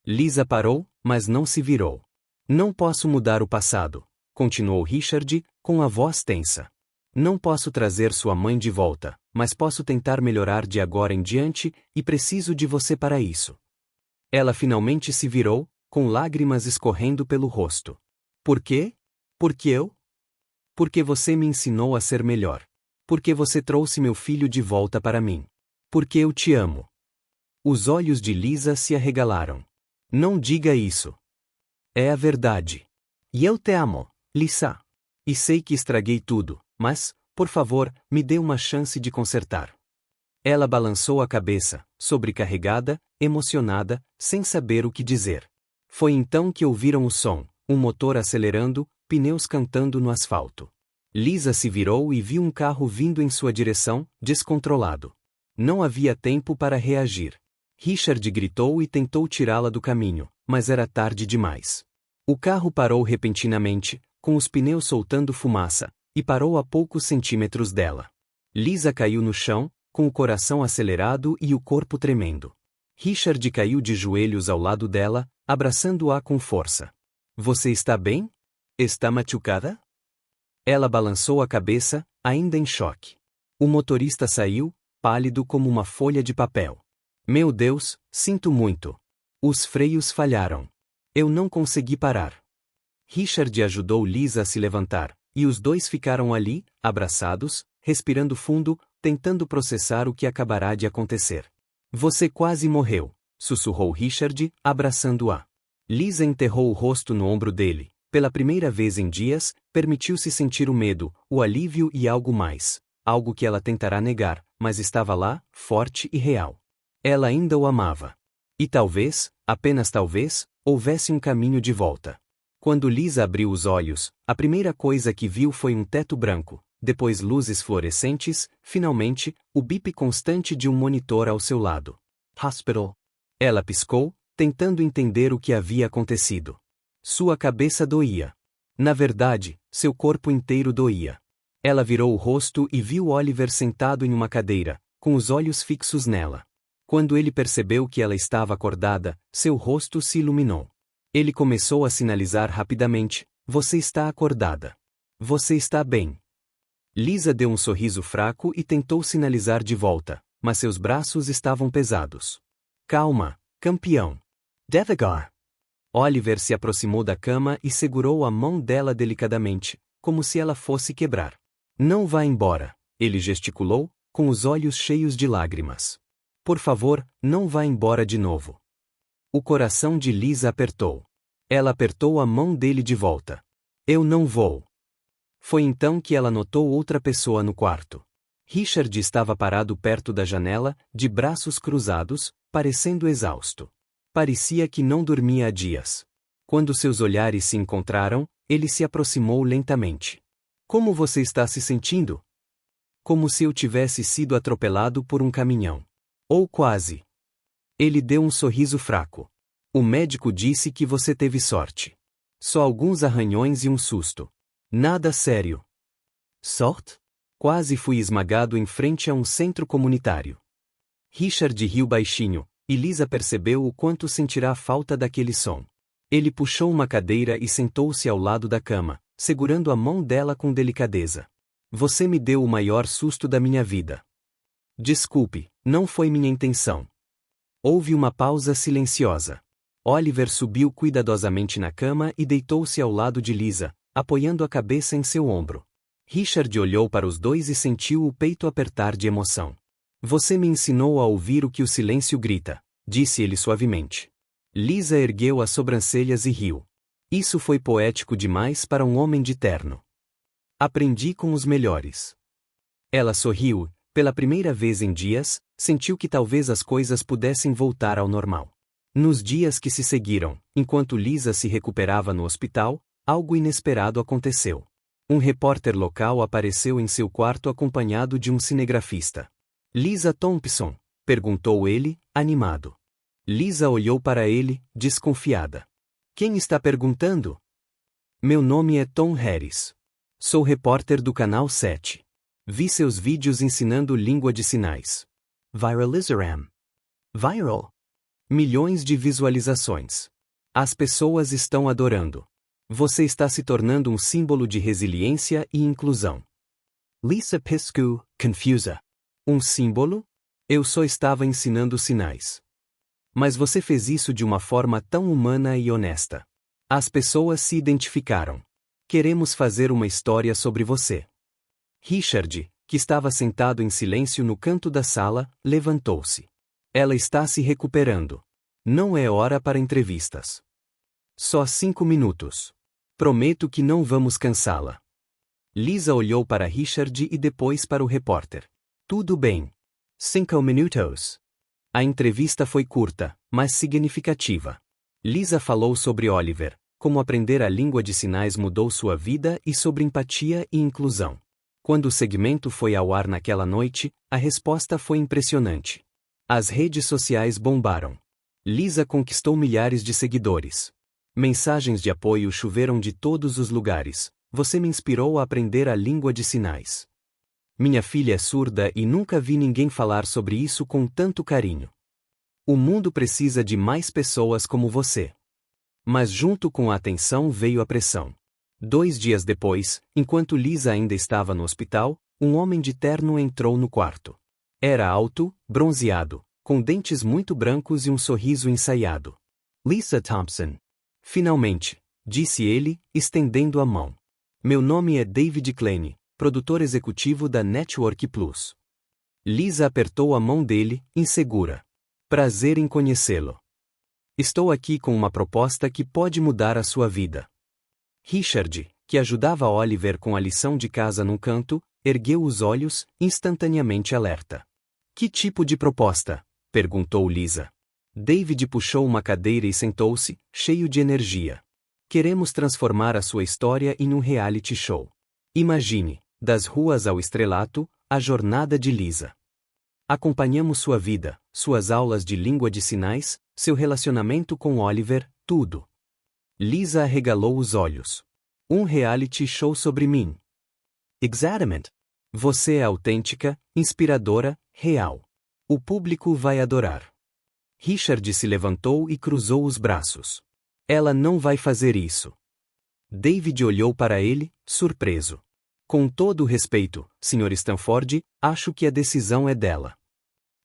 Lisa parou, mas não se virou. "Não posso mudar o passado", continuou Richard, com a voz tensa. "Não posso trazer sua mãe de volta, mas posso tentar melhorar de agora em diante, e preciso de você para isso." Ela finalmente se virou, com lágrimas escorrendo pelo rosto. "Por quê? Porque eu? Porque você me ensinou a ser melhor. Porque você trouxe meu filho de volta para mim. Porque eu te amo." Os olhos de Lisa se arregalaram. "Não diga isso. É a verdade. E eu te amo, Lisa. E sei que estraguei tudo, mas, por favor, me dê uma chance de consertar." Ela balançou a cabeça, sobrecarregada, emocionada, sem saber o que dizer. Foi então que ouviram o som, um motor acelerando, pneus cantando no asfalto. Lisa se virou e viu um carro vindo em sua direção, descontrolado. Não havia tempo para reagir. Richard gritou e tentou tirá-la do caminho, mas era tarde demais. O carro parou repentinamente, com os pneus soltando fumaça, e parou a poucos centímetros dela. Lisa caiu no chão, com o coração acelerado e o corpo tremendo. Richard caiu de joelhos ao lado dela, abraçando-a com força. "Você está bem? Está machucada?" Ela balançou a cabeça, ainda em choque. O motorista saiu, pálido como uma folha de papel. "Meu Deus, sinto muito. Os freios falharam. Eu não consegui parar." Richard ajudou Lisa a se levantar, e os dois ficaram ali, abraçados, respirando fundo, tentando processar o que acabará de acontecer. "Você quase morreu", sussurrou Richard, abraçando-a. Lisa enterrou o rosto no ombro dele. Pela primeira vez em dias, permitiu-se sentir o medo, o alívio e algo mais. Algo que ela tentará negar, mas estava lá, forte e real. Ela ainda o amava. E talvez, apenas talvez, houvesse um caminho de volta. Quando Lisa abriu os olhos, a primeira coisa que viu foi um teto branco, depois luzes fluorescentes, finalmente, o bip constante de um monitor ao seu lado. "Hospital." Ela piscou, tentando entender o que havia acontecido. Sua cabeça doía. Na verdade, seu corpo inteiro doía. Ela virou o rosto e viu Oliver sentado em uma cadeira, com os olhos fixos nela. Quando ele percebeu que ela estava acordada, seu rosto se iluminou. Ele começou a sinalizar rapidamente, Você está acordada. Você está bem. Lisa deu um sorriso fraco e tentou sinalizar de volta, mas seus braços estavam pesados. Calma, campeão. Devagar. Oliver se aproximou da cama e segurou a mão dela delicadamente, como se ela fosse quebrar. Não vá embora, ele gesticulou, com os olhos cheios de lágrimas. Por favor, não vá embora de novo. O coração de Lisa apertou. Ela apertou a mão dele de volta. Eu não vou. Foi então que ela notou outra pessoa no quarto. Richard estava parado perto da janela, de braços cruzados, parecendo exausto. Parecia que não dormia há dias. Quando seus olhares se encontraram, ele se aproximou lentamente. Como você está se sentindo? Como se eu tivesse sido atropelado por um caminhão. Ou quase. Ele deu um sorriso fraco. O médico disse que você teve sorte. Só alguns arranhões e um susto. Nada sério. Sorte? Quase fui esmagado em frente a um centro comunitário. Richard riu baixinho, e Lisa percebeu o quanto sentirá falta daquele som. Ele puxou uma cadeira e sentou-se ao lado da cama, segurando a mão dela com delicadeza. Você me deu o maior susto da minha vida. Desculpe, não foi minha intenção. Houve uma pausa silenciosa. Oliver subiu cuidadosamente na cama e deitou-se ao lado de Lisa, apoiando a cabeça em seu ombro. Richard olhou para os dois e sentiu o peito apertar de emoção. Você me ensinou a ouvir o que o silêncio grita, disse ele suavemente. Lisa ergueu as sobrancelhas e riu. Isso foi poético demais para um homem de terno. Aprendi com os melhores. Ela sorriu, pela primeira vez em dias, sentiu que talvez as coisas pudessem voltar ao normal. Nos dias que se seguiram, enquanto Lisa se recuperava no hospital, algo inesperado aconteceu. Um repórter local apareceu em seu quarto acompanhado de um cinegrafista. Lisa Thompson? Perguntou ele, animado. Lisa olhou para ele, desconfiada. Quem está perguntando? Meu nome é Tom Harris. Sou repórter do Canal 7. Vi seus vídeos ensinando língua de sinais. Viralizaram. Viral. Milhões de visualizações. As pessoas estão adorando. Você está se tornando um símbolo de resiliência e inclusão. Lisa piscou, confusa. Um símbolo? Eu só estava ensinando sinais. Mas você fez isso de uma forma tão humana e honesta. As pessoas se identificaram. Queremos fazer uma história sobre você. Richard, que estava sentado em silêncio no canto da sala, levantou-se. Ela está se recuperando. Não é hora para entrevistas. Só 5 minutos. Prometo que não vamos cansá-la. Lisa olhou para Richard e depois para o repórter. Tudo bem. 5 minutos. A entrevista foi curta, mas significativa. Lisa falou sobre Oliver, como aprender a língua de sinais mudou sua vida e sobre empatia e inclusão. Quando o segmento foi ao ar naquela noite, a resposta foi impressionante. As redes sociais bombaram. Lisa conquistou milhares de seguidores. Mensagens de apoio choveram de todos os lugares. Você me inspirou a aprender a língua de sinais. Minha filha é surda e nunca vi ninguém falar sobre isso com tanto carinho. O mundo precisa de mais pessoas como você. Mas junto com a atenção veio a pressão. 2 dias depois, enquanto Lisa ainda estava no hospital, um homem de terno entrou no quarto. Era alto, bronzeado, com dentes muito brancos e um sorriso ensaiado. Lisa Thompson. Finalmente, disse ele, estendendo a mão. Meu nome é David Klein, produtor executivo da Network Plus. Lisa apertou a mão dele, insegura. Prazer em conhecê-lo. Estou aqui com uma proposta que pode mudar a sua vida. Richard, que ajudava Oliver com a lição de casa num canto, ergueu os olhos, instantaneamente alerta. Que tipo de proposta? Perguntou Lisa. David puxou uma cadeira e sentou-se, cheio de energia. Queremos transformar a sua história em um reality show. Imagine, das ruas ao estrelato, a jornada de Lisa. Acompanhamos sua vida, suas aulas de língua de sinais, seu relacionamento com Oliver, tudo. Lisa arregalou os olhos. Um reality show sobre mim. Exatamente. Você é autêntica, inspiradora, real. O público vai adorar. Richard se levantou e cruzou os braços. Ela não vai fazer isso. David olhou para ele, surpreso. Com todo o respeito, Sr. Stanford, acho que a decisão é dela.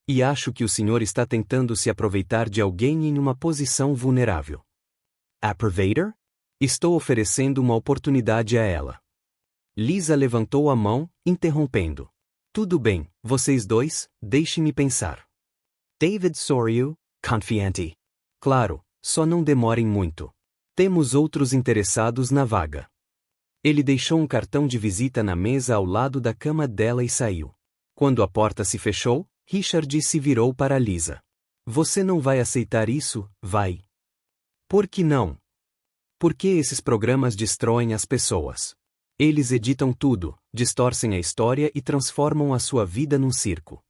E acho que o senhor está tentando se aproveitar de alguém em uma posição vulnerável. Approvator? Estou oferecendo uma oportunidade a ela. Lisa levantou a mão, interrompendo. Tudo bem, vocês dois, deixem-me pensar. David sorriu, confiante. Claro, só não demorem muito. Temos outros interessados na vaga. Ele deixou um cartão de visita na mesa ao lado da cama dela e saiu. Quando a porta se fechou, Richard se virou para Lisa. Você não vai aceitar isso, vai? Por que não? Porque esses programas destroem as pessoas. Eles editam tudo, distorcem a história e transformam a sua vida num circo.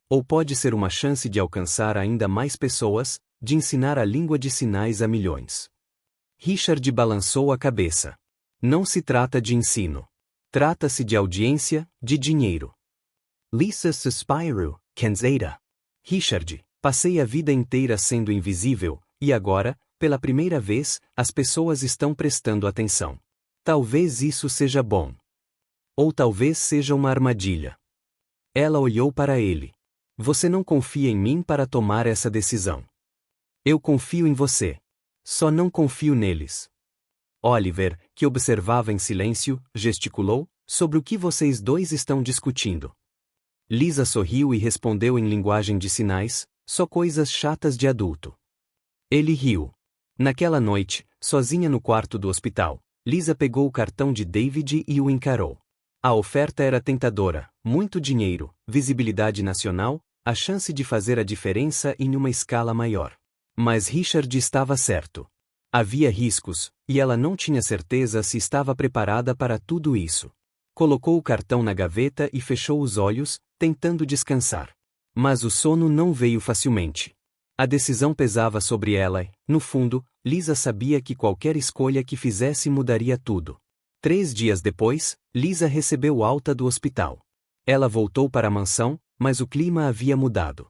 Ou pode ser uma chance de alcançar ainda mais pessoas, de ensinar a língua de sinais a milhões. Richard balançou a cabeça. Não se trata de ensino. Trata-se de audiência, de dinheiro. Lisa suspirou, Kenzada. Richard, passei a vida inteira sendo invisível, e agora, pela primeira vez, as pessoas estão prestando atenção. Talvez isso seja bom. Ou talvez seja uma armadilha. Ela olhou para ele. Você não confia em mim para tomar essa decisão. Eu confio em você. Só não confio neles. Oliver, que observava em silêncio, gesticulou, sobre o que vocês dois estão discutindo. Lisa sorriu e respondeu em linguagem de sinais, só coisas chatas de adulto. Ele riu. Naquela noite, sozinha no quarto do hospital, Lisa pegou o cartão de David e o encarou. A oferta era tentadora, muito dinheiro, visibilidade nacional, a chance de fazer a diferença em uma escala maior. Mas Richard estava certo. Havia riscos, e ela não tinha certeza se estava preparada para tudo isso. Colocou o cartão na gaveta e fechou os olhos, tentando descansar. Mas o sono não veio facilmente. A decisão pesava sobre ela e, no fundo, Lisa sabia que qualquer escolha que fizesse mudaria tudo. 3 dias depois, Lisa recebeu alta do hospital. Ela voltou para a mansão, mas o clima havia mudado.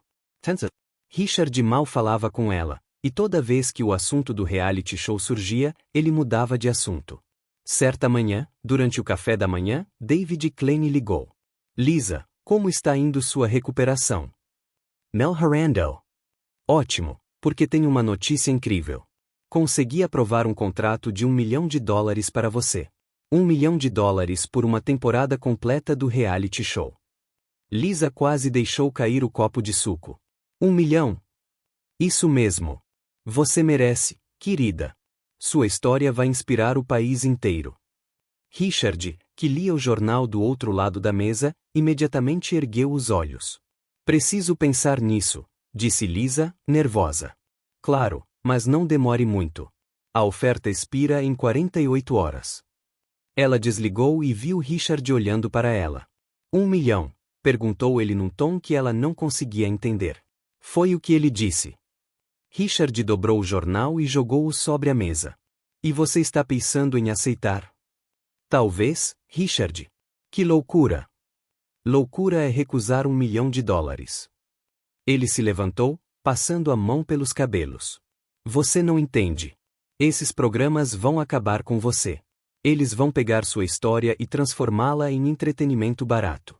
Richard mal falava com ela, e toda vez que o assunto do reality show surgia, ele mudava de assunto. Certa manhã, durante o café da manhã, David Klein ligou. Lisa, como está indo sua recuperação? Melhorando. Ótimo, porque tenho uma notícia incrível. Consegui aprovar um contrato de $1 milhão para você. $1 milhão por uma temporada completa do reality show. Lisa quase deixou cair o copo de suco. 1 milhão? Isso mesmo. Você merece, querida. Sua história vai inspirar o país inteiro. Richard, que lia o jornal do outro lado da mesa, imediatamente ergueu os olhos. Preciso pensar nisso, disse Lisa, nervosa. Claro, mas não demore muito. A oferta expira em 48 horas. Ela desligou e viu Richard olhando para ela. 1 milhão? Perguntou ele num tom que ela não conseguia entender. Foi o que ele disse. Richard dobrou o jornal e jogou-o sobre a mesa. E você está pensando em aceitar? Talvez, Richard. Que loucura! Loucura é recusar $1 milhão. Ele se levantou, passando a mão pelos cabelos. Você não entende. Esses programas vão acabar com você. Eles vão pegar sua história e transformá-la em entretenimento barato.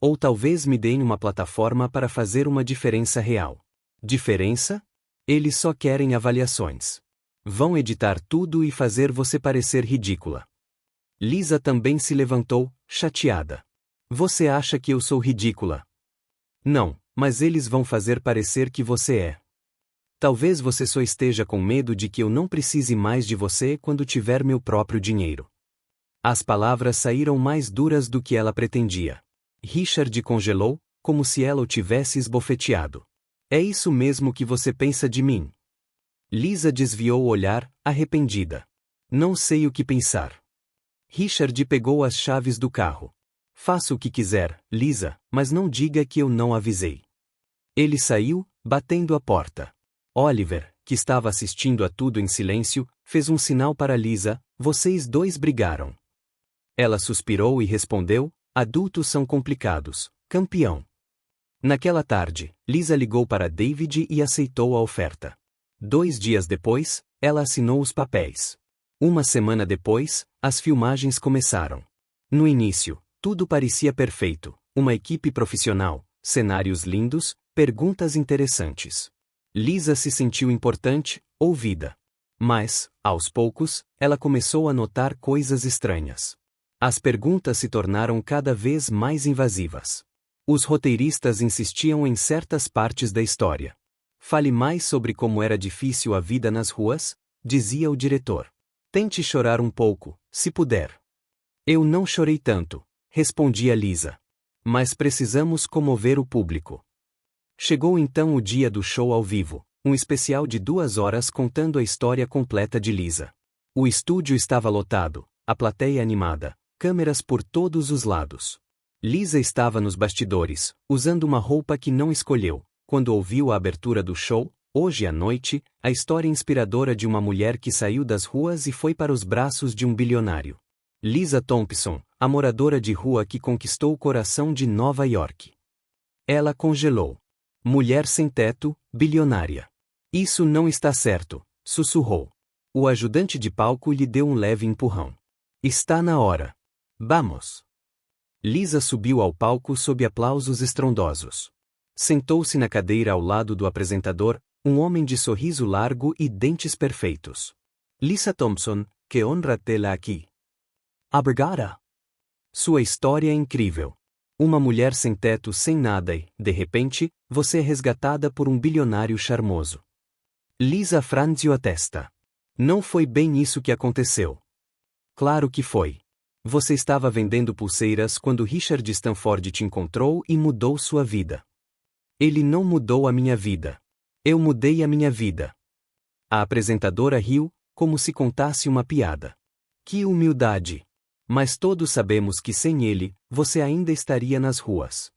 Ou talvez me deem uma plataforma para fazer uma diferença real. Diferença? Eles só querem avaliações. Vão editar tudo e fazer você parecer ridícula. Lisa também se levantou, chateada. Você acha que eu sou ridícula? Não, mas eles vão fazer parecer que você é. Talvez você só esteja com medo de que eu não precise mais de você quando tiver meu próprio dinheiro. As palavras saíram mais duras do que ela pretendia. Richard congelou, como se ela o tivesse esbofeteado. É isso mesmo que você pensa de mim? Lisa desviou o olhar, arrependida. Não sei o que pensar. Richard pegou as chaves do carro. Faça o que quiser, Lisa, mas não diga que eu não avisei. Ele saiu, batendo a porta. Oliver, que estava assistindo a tudo em silêncio, fez um sinal para Lisa, vocês dois brigaram. Ela suspirou e respondeu, adultos são complicados, campeão. Naquela tarde, Lisa ligou para David e aceitou a oferta. 2 dias depois, ela assinou os papéis. Uma semana depois, as filmagens começaram. No início, tudo parecia perfeito, uma equipe profissional, cenários lindos, perguntas interessantes. Lisa se sentiu importante, ouvida. Mas, aos poucos, ela começou a notar coisas estranhas. As perguntas se tornaram cada vez mais invasivas. Os roteiristas insistiam em certas partes da história. Fale mais sobre como era difícil a vida nas ruas, dizia o diretor. Tente chorar um pouco, se puder. Eu não chorei tanto, respondia Lisa. Mas precisamos comover o público. Chegou então o dia do show ao vivo, um especial de 2 horas contando a história completa de Lisa. O estúdio estava lotado, a plateia animada, câmeras por todos os lados. Lisa estava nos bastidores, usando uma roupa que não escolheu, quando ouviu a abertura do show. Hoje à noite, a história inspiradora de uma mulher que saiu das ruas e foi para os braços de um bilionário. Lisa Thompson, a moradora de rua que conquistou o coração de Nova York. Ela congelou. Mulher sem teto, bilionária. Isso não está certo, sussurrou. O ajudante de palco lhe deu um leve empurrão. Está na hora. Vamos. Lisa subiu ao palco sob aplausos estrondosos. Sentou-se na cadeira ao lado do apresentador, um homem de sorriso largo e dentes perfeitos. Lisa Thompson, que honra tê-la aqui. Obrigada. Sua história é incrível. Uma mulher sem teto, sem nada e, de repente, você é resgatada por um bilionário charmoso. Lisa franziu a testa. Não foi bem isso que aconteceu. Claro que foi. Você estava vendendo pulseiras quando Richard Stanford te encontrou e mudou sua vida. Ele não mudou a minha vida. Eu mudei a minha vida. A apresentadora riu, como se contasse uma piada. Que humildade! Mas todos sabemos que sem ele, você ainda estaria nas ruas.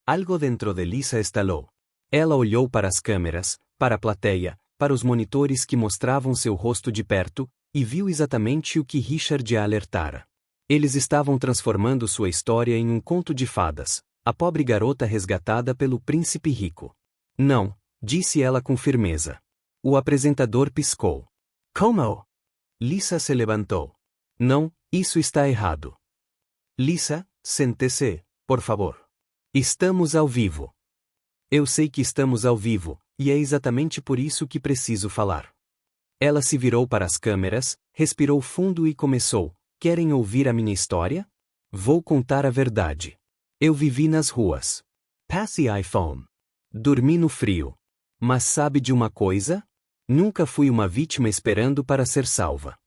Algo dentro de Lisa estalou. Ela olhou para as câmeras, para a plateia, para os monitores que mostravam seu rosto de perto, e viu exatamente o que Richard a alertara. Eles estavam transformando sua história em um conto de fadas, a pobre garota resgatada pelo príncipe rico. Não, disse ela com firmeza. O apresentador piscou. Como? Lisa se levantou. Não, isso está errado. Lisa, sente-se, por favor. Estamos ao vivo. Eu sei que estamos ao vivo, e é exatamente por isso que preciso falar. Ela se virou para as câmeras, respirou fundo e começou. Querem ouvir a minha história? Vou contar a verdade. Eu vivi nas ruas. Passe iPhone. Dormi no frio. Mas sabe de uma coisa? Nunca fui uma vítima esperando para ser salva.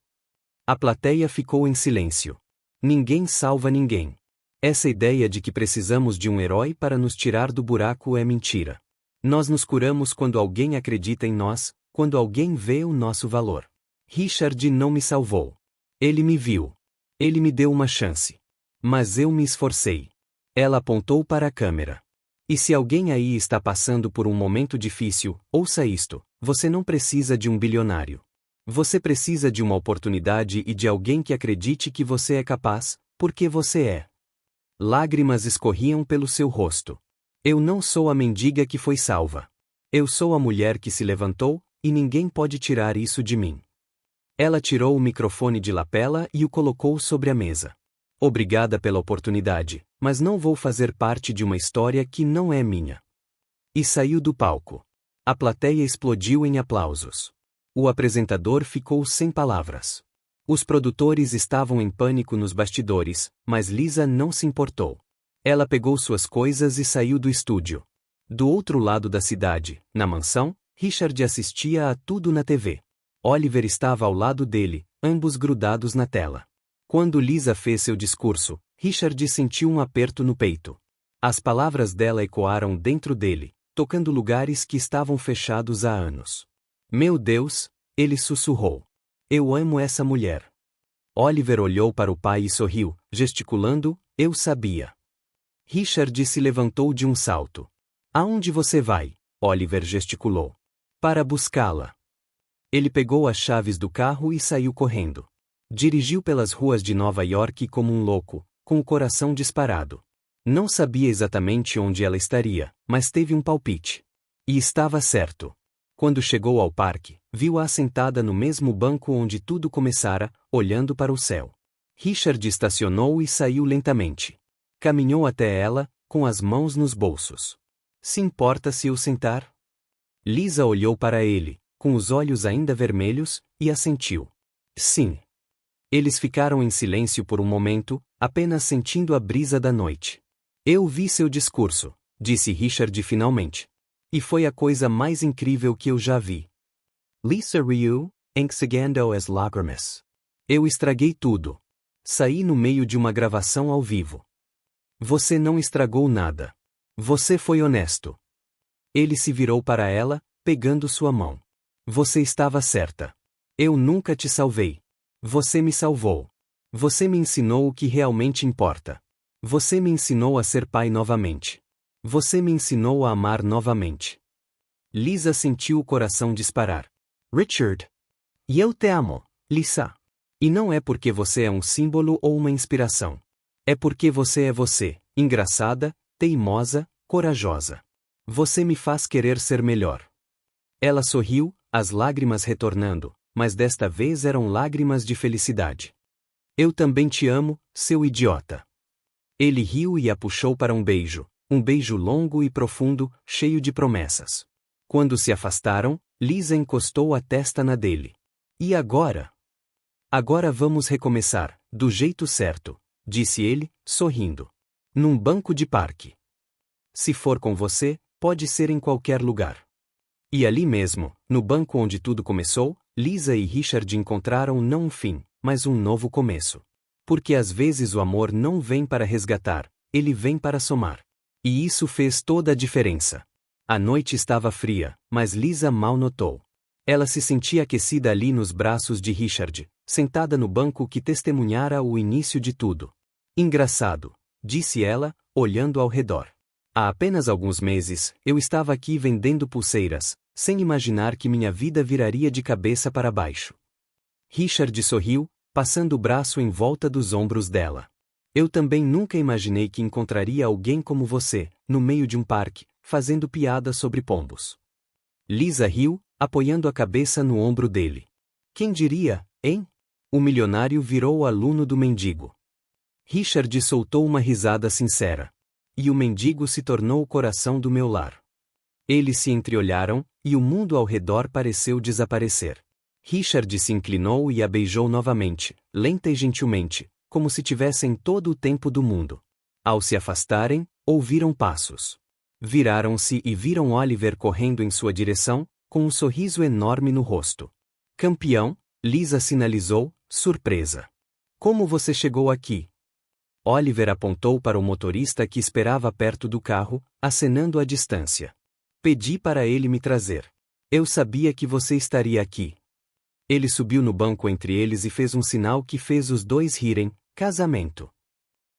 A plateia ficou em silêncio. Ninguém salva ninguém. Essa ideia de que precisamos de um herói para nos tirar do buraco é mentira. Nós nos curamos quando alguém acredita em nós, quando alguém vê o nosso valor. Richard não me salvou. Ele me viu. Ele me deu uma chance. Mas eu me esforcei. Ela apontou para a câmera. E se alguém aí está passando por um momento difícil, ouça isto: você não precisa de um bilionário. Você precisa de uma oportunidade e de alguém que acredite que você é capaz, porque você é. Lágrimas escorriam pelo seu rosto. Eu não sou a mendiga que foi salva. Eu sou a mulher que se levantou, e ninguém pode tirar isso de mim. Ela tirou o microfone de lapela e o colocou sobre a mesa. Obrigada pela oportunidade, mas não vou fazer parte de uma história que não é minha. E saiu do palco. A plateia explodiu em aplausos. O apresentador ficou sem palavras. Os produtores estavam em pânico nos bastidores, mas Lisa não se importou. Ela pegou suas coisas e saiu do estúdio. Do outro lado da cidade, na mansão, Richard assistia a tudo na TV. Oliver estava ao lado dele, ambos grudados na tela. Quando Lisa fez seu discurso, Richard sentiu um aperto no peito. As palavras dela ecoaram dentro dele, tocando lugares que estavam fechados há anos. Meu Deus, ele sussurrou. Eu amo essa mulher. Oliver olhou para o pai e sorriu, gesticulando, eu sabia. Richard se levantou de um salto. Aonde você vai? Oliver gesticulou. Para buscá-la. Ele pegou as chaves do carro e saiu correndo. Dirigiu pelas ruas de Nova York como um louco, com o coração disparado. Não sabia exatamente onde ela estaria, mas teve um palpite. E estava certo. Quando chegou ao parque, viu-a sentada no mesmo banco onde tudo começara, olhando para o céu. Richard estacionou e saiu lentamente. Caminhou até ela, com as mãos nos bolsos. Se importa se eu sentar? Lisa olhou para ele, com os olhos ainda vermelhos, e assentiu. Sim. Eles ficaram em silêncio por um momento, apenas sentindo a brisa da noite. Eu vi seu discurso, disse Richard finalmente. E foi a coisa mais incrível que eu já vi. Lisa riu, enxugando as lágrimas. Eu estraguei tudo. Saí no meio de uma gravação ao vivo. Você não estragou nada. Você foi honesto. Ele se virou para ela, pegando sua mão. Você estava certa. Eu nunca te salvei. Você me salvou. Você me ensinou o que realmente importa. Você me ensinou a ser pai novamente. Você me ensinou a amar novamente. Lisa sentiu o coração disparar. Richard. E eu te amo, Lisa. E não é porque você é um símbolo ou uma inspiração. É porque você é você, engraçada, teimosa, corajosa. Você me faz querer ser melhor. Ela sorriu, as lágrimas retornando, mas desta vez eram lágrimas de felicidade. Eu também te amo, seu idiota. Ele riu e a puxou para um beijo longo e profundo, cheio de promessas. Quando se afastaram, Lisa encostou a testa na dele. E agora? Agora vamos recomeçar, do jeito certo, disse ele, sorrindo. Num banco de parque. Se for com você, pode ser em qualquer lugar. E ali mesmo, no banco onde tudo começou, Lisa e Richard encontraram não um fim, mas um novo começo. Porque às vezes o amor não vem para resgatar, ele vem para somar. E isso fez toda a diferença. A noite estava fria, mas Lisa mal notou. Ela se sentia aquecida ali nos braços de Richard, sentada no banco que testemunhara o início de tudo. Engraçado, disse ela, olhando ao redor. Há apenas alguns meses, eu estava aqui vendendo pulseiras, sem imaginar que minha vida viraria de cabeça para baixo. Richard sorriu, passando o braço em volta dos ombros dela. Eu também nunca imaginei que encontraria alguém como você, no meio de um parque, fazendo piada sobre pombos. Lisa riu, apoiando a cabeça no ombro dele. Quem diria, hein? O milionário virou o aluno do mendigo. Richard soltou uma risada sincera. E o mendigo se tornou o coração do meu lar. Eles se entreolharam, e o mundo ao redor pareceu desaparecer. Richard se inclinou e a beijou novamente, lenta e gentilmente, como se tivessem todo o tempo do mundo. Ao se afastarem, ouviram passos. Viraram-se e viram Oliver correndo em sua direção, com um sorriso enorme no rosto. Campeão, Lisa sinalizou, surpresa. Como você chegou aqui? Oliver apontou para o motorista que esperava perto do carro, acenando à distância. Pedi para ele me trazer. Eu sabia que você estaria aqui. Ele subiu no banco entre eles e fez um sinal que fez os dois rirem, casamento.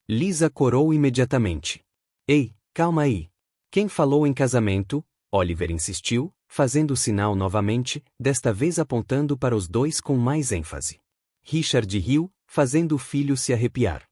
Lisa corou imediatamente. Ei, calma aí. Quem falou em casamento? Oliver insistiu, fazendo o sinal novamente, desta vez apontando para os dois com mais ênfase. Richard riu, fazendo o filho se arrepiar.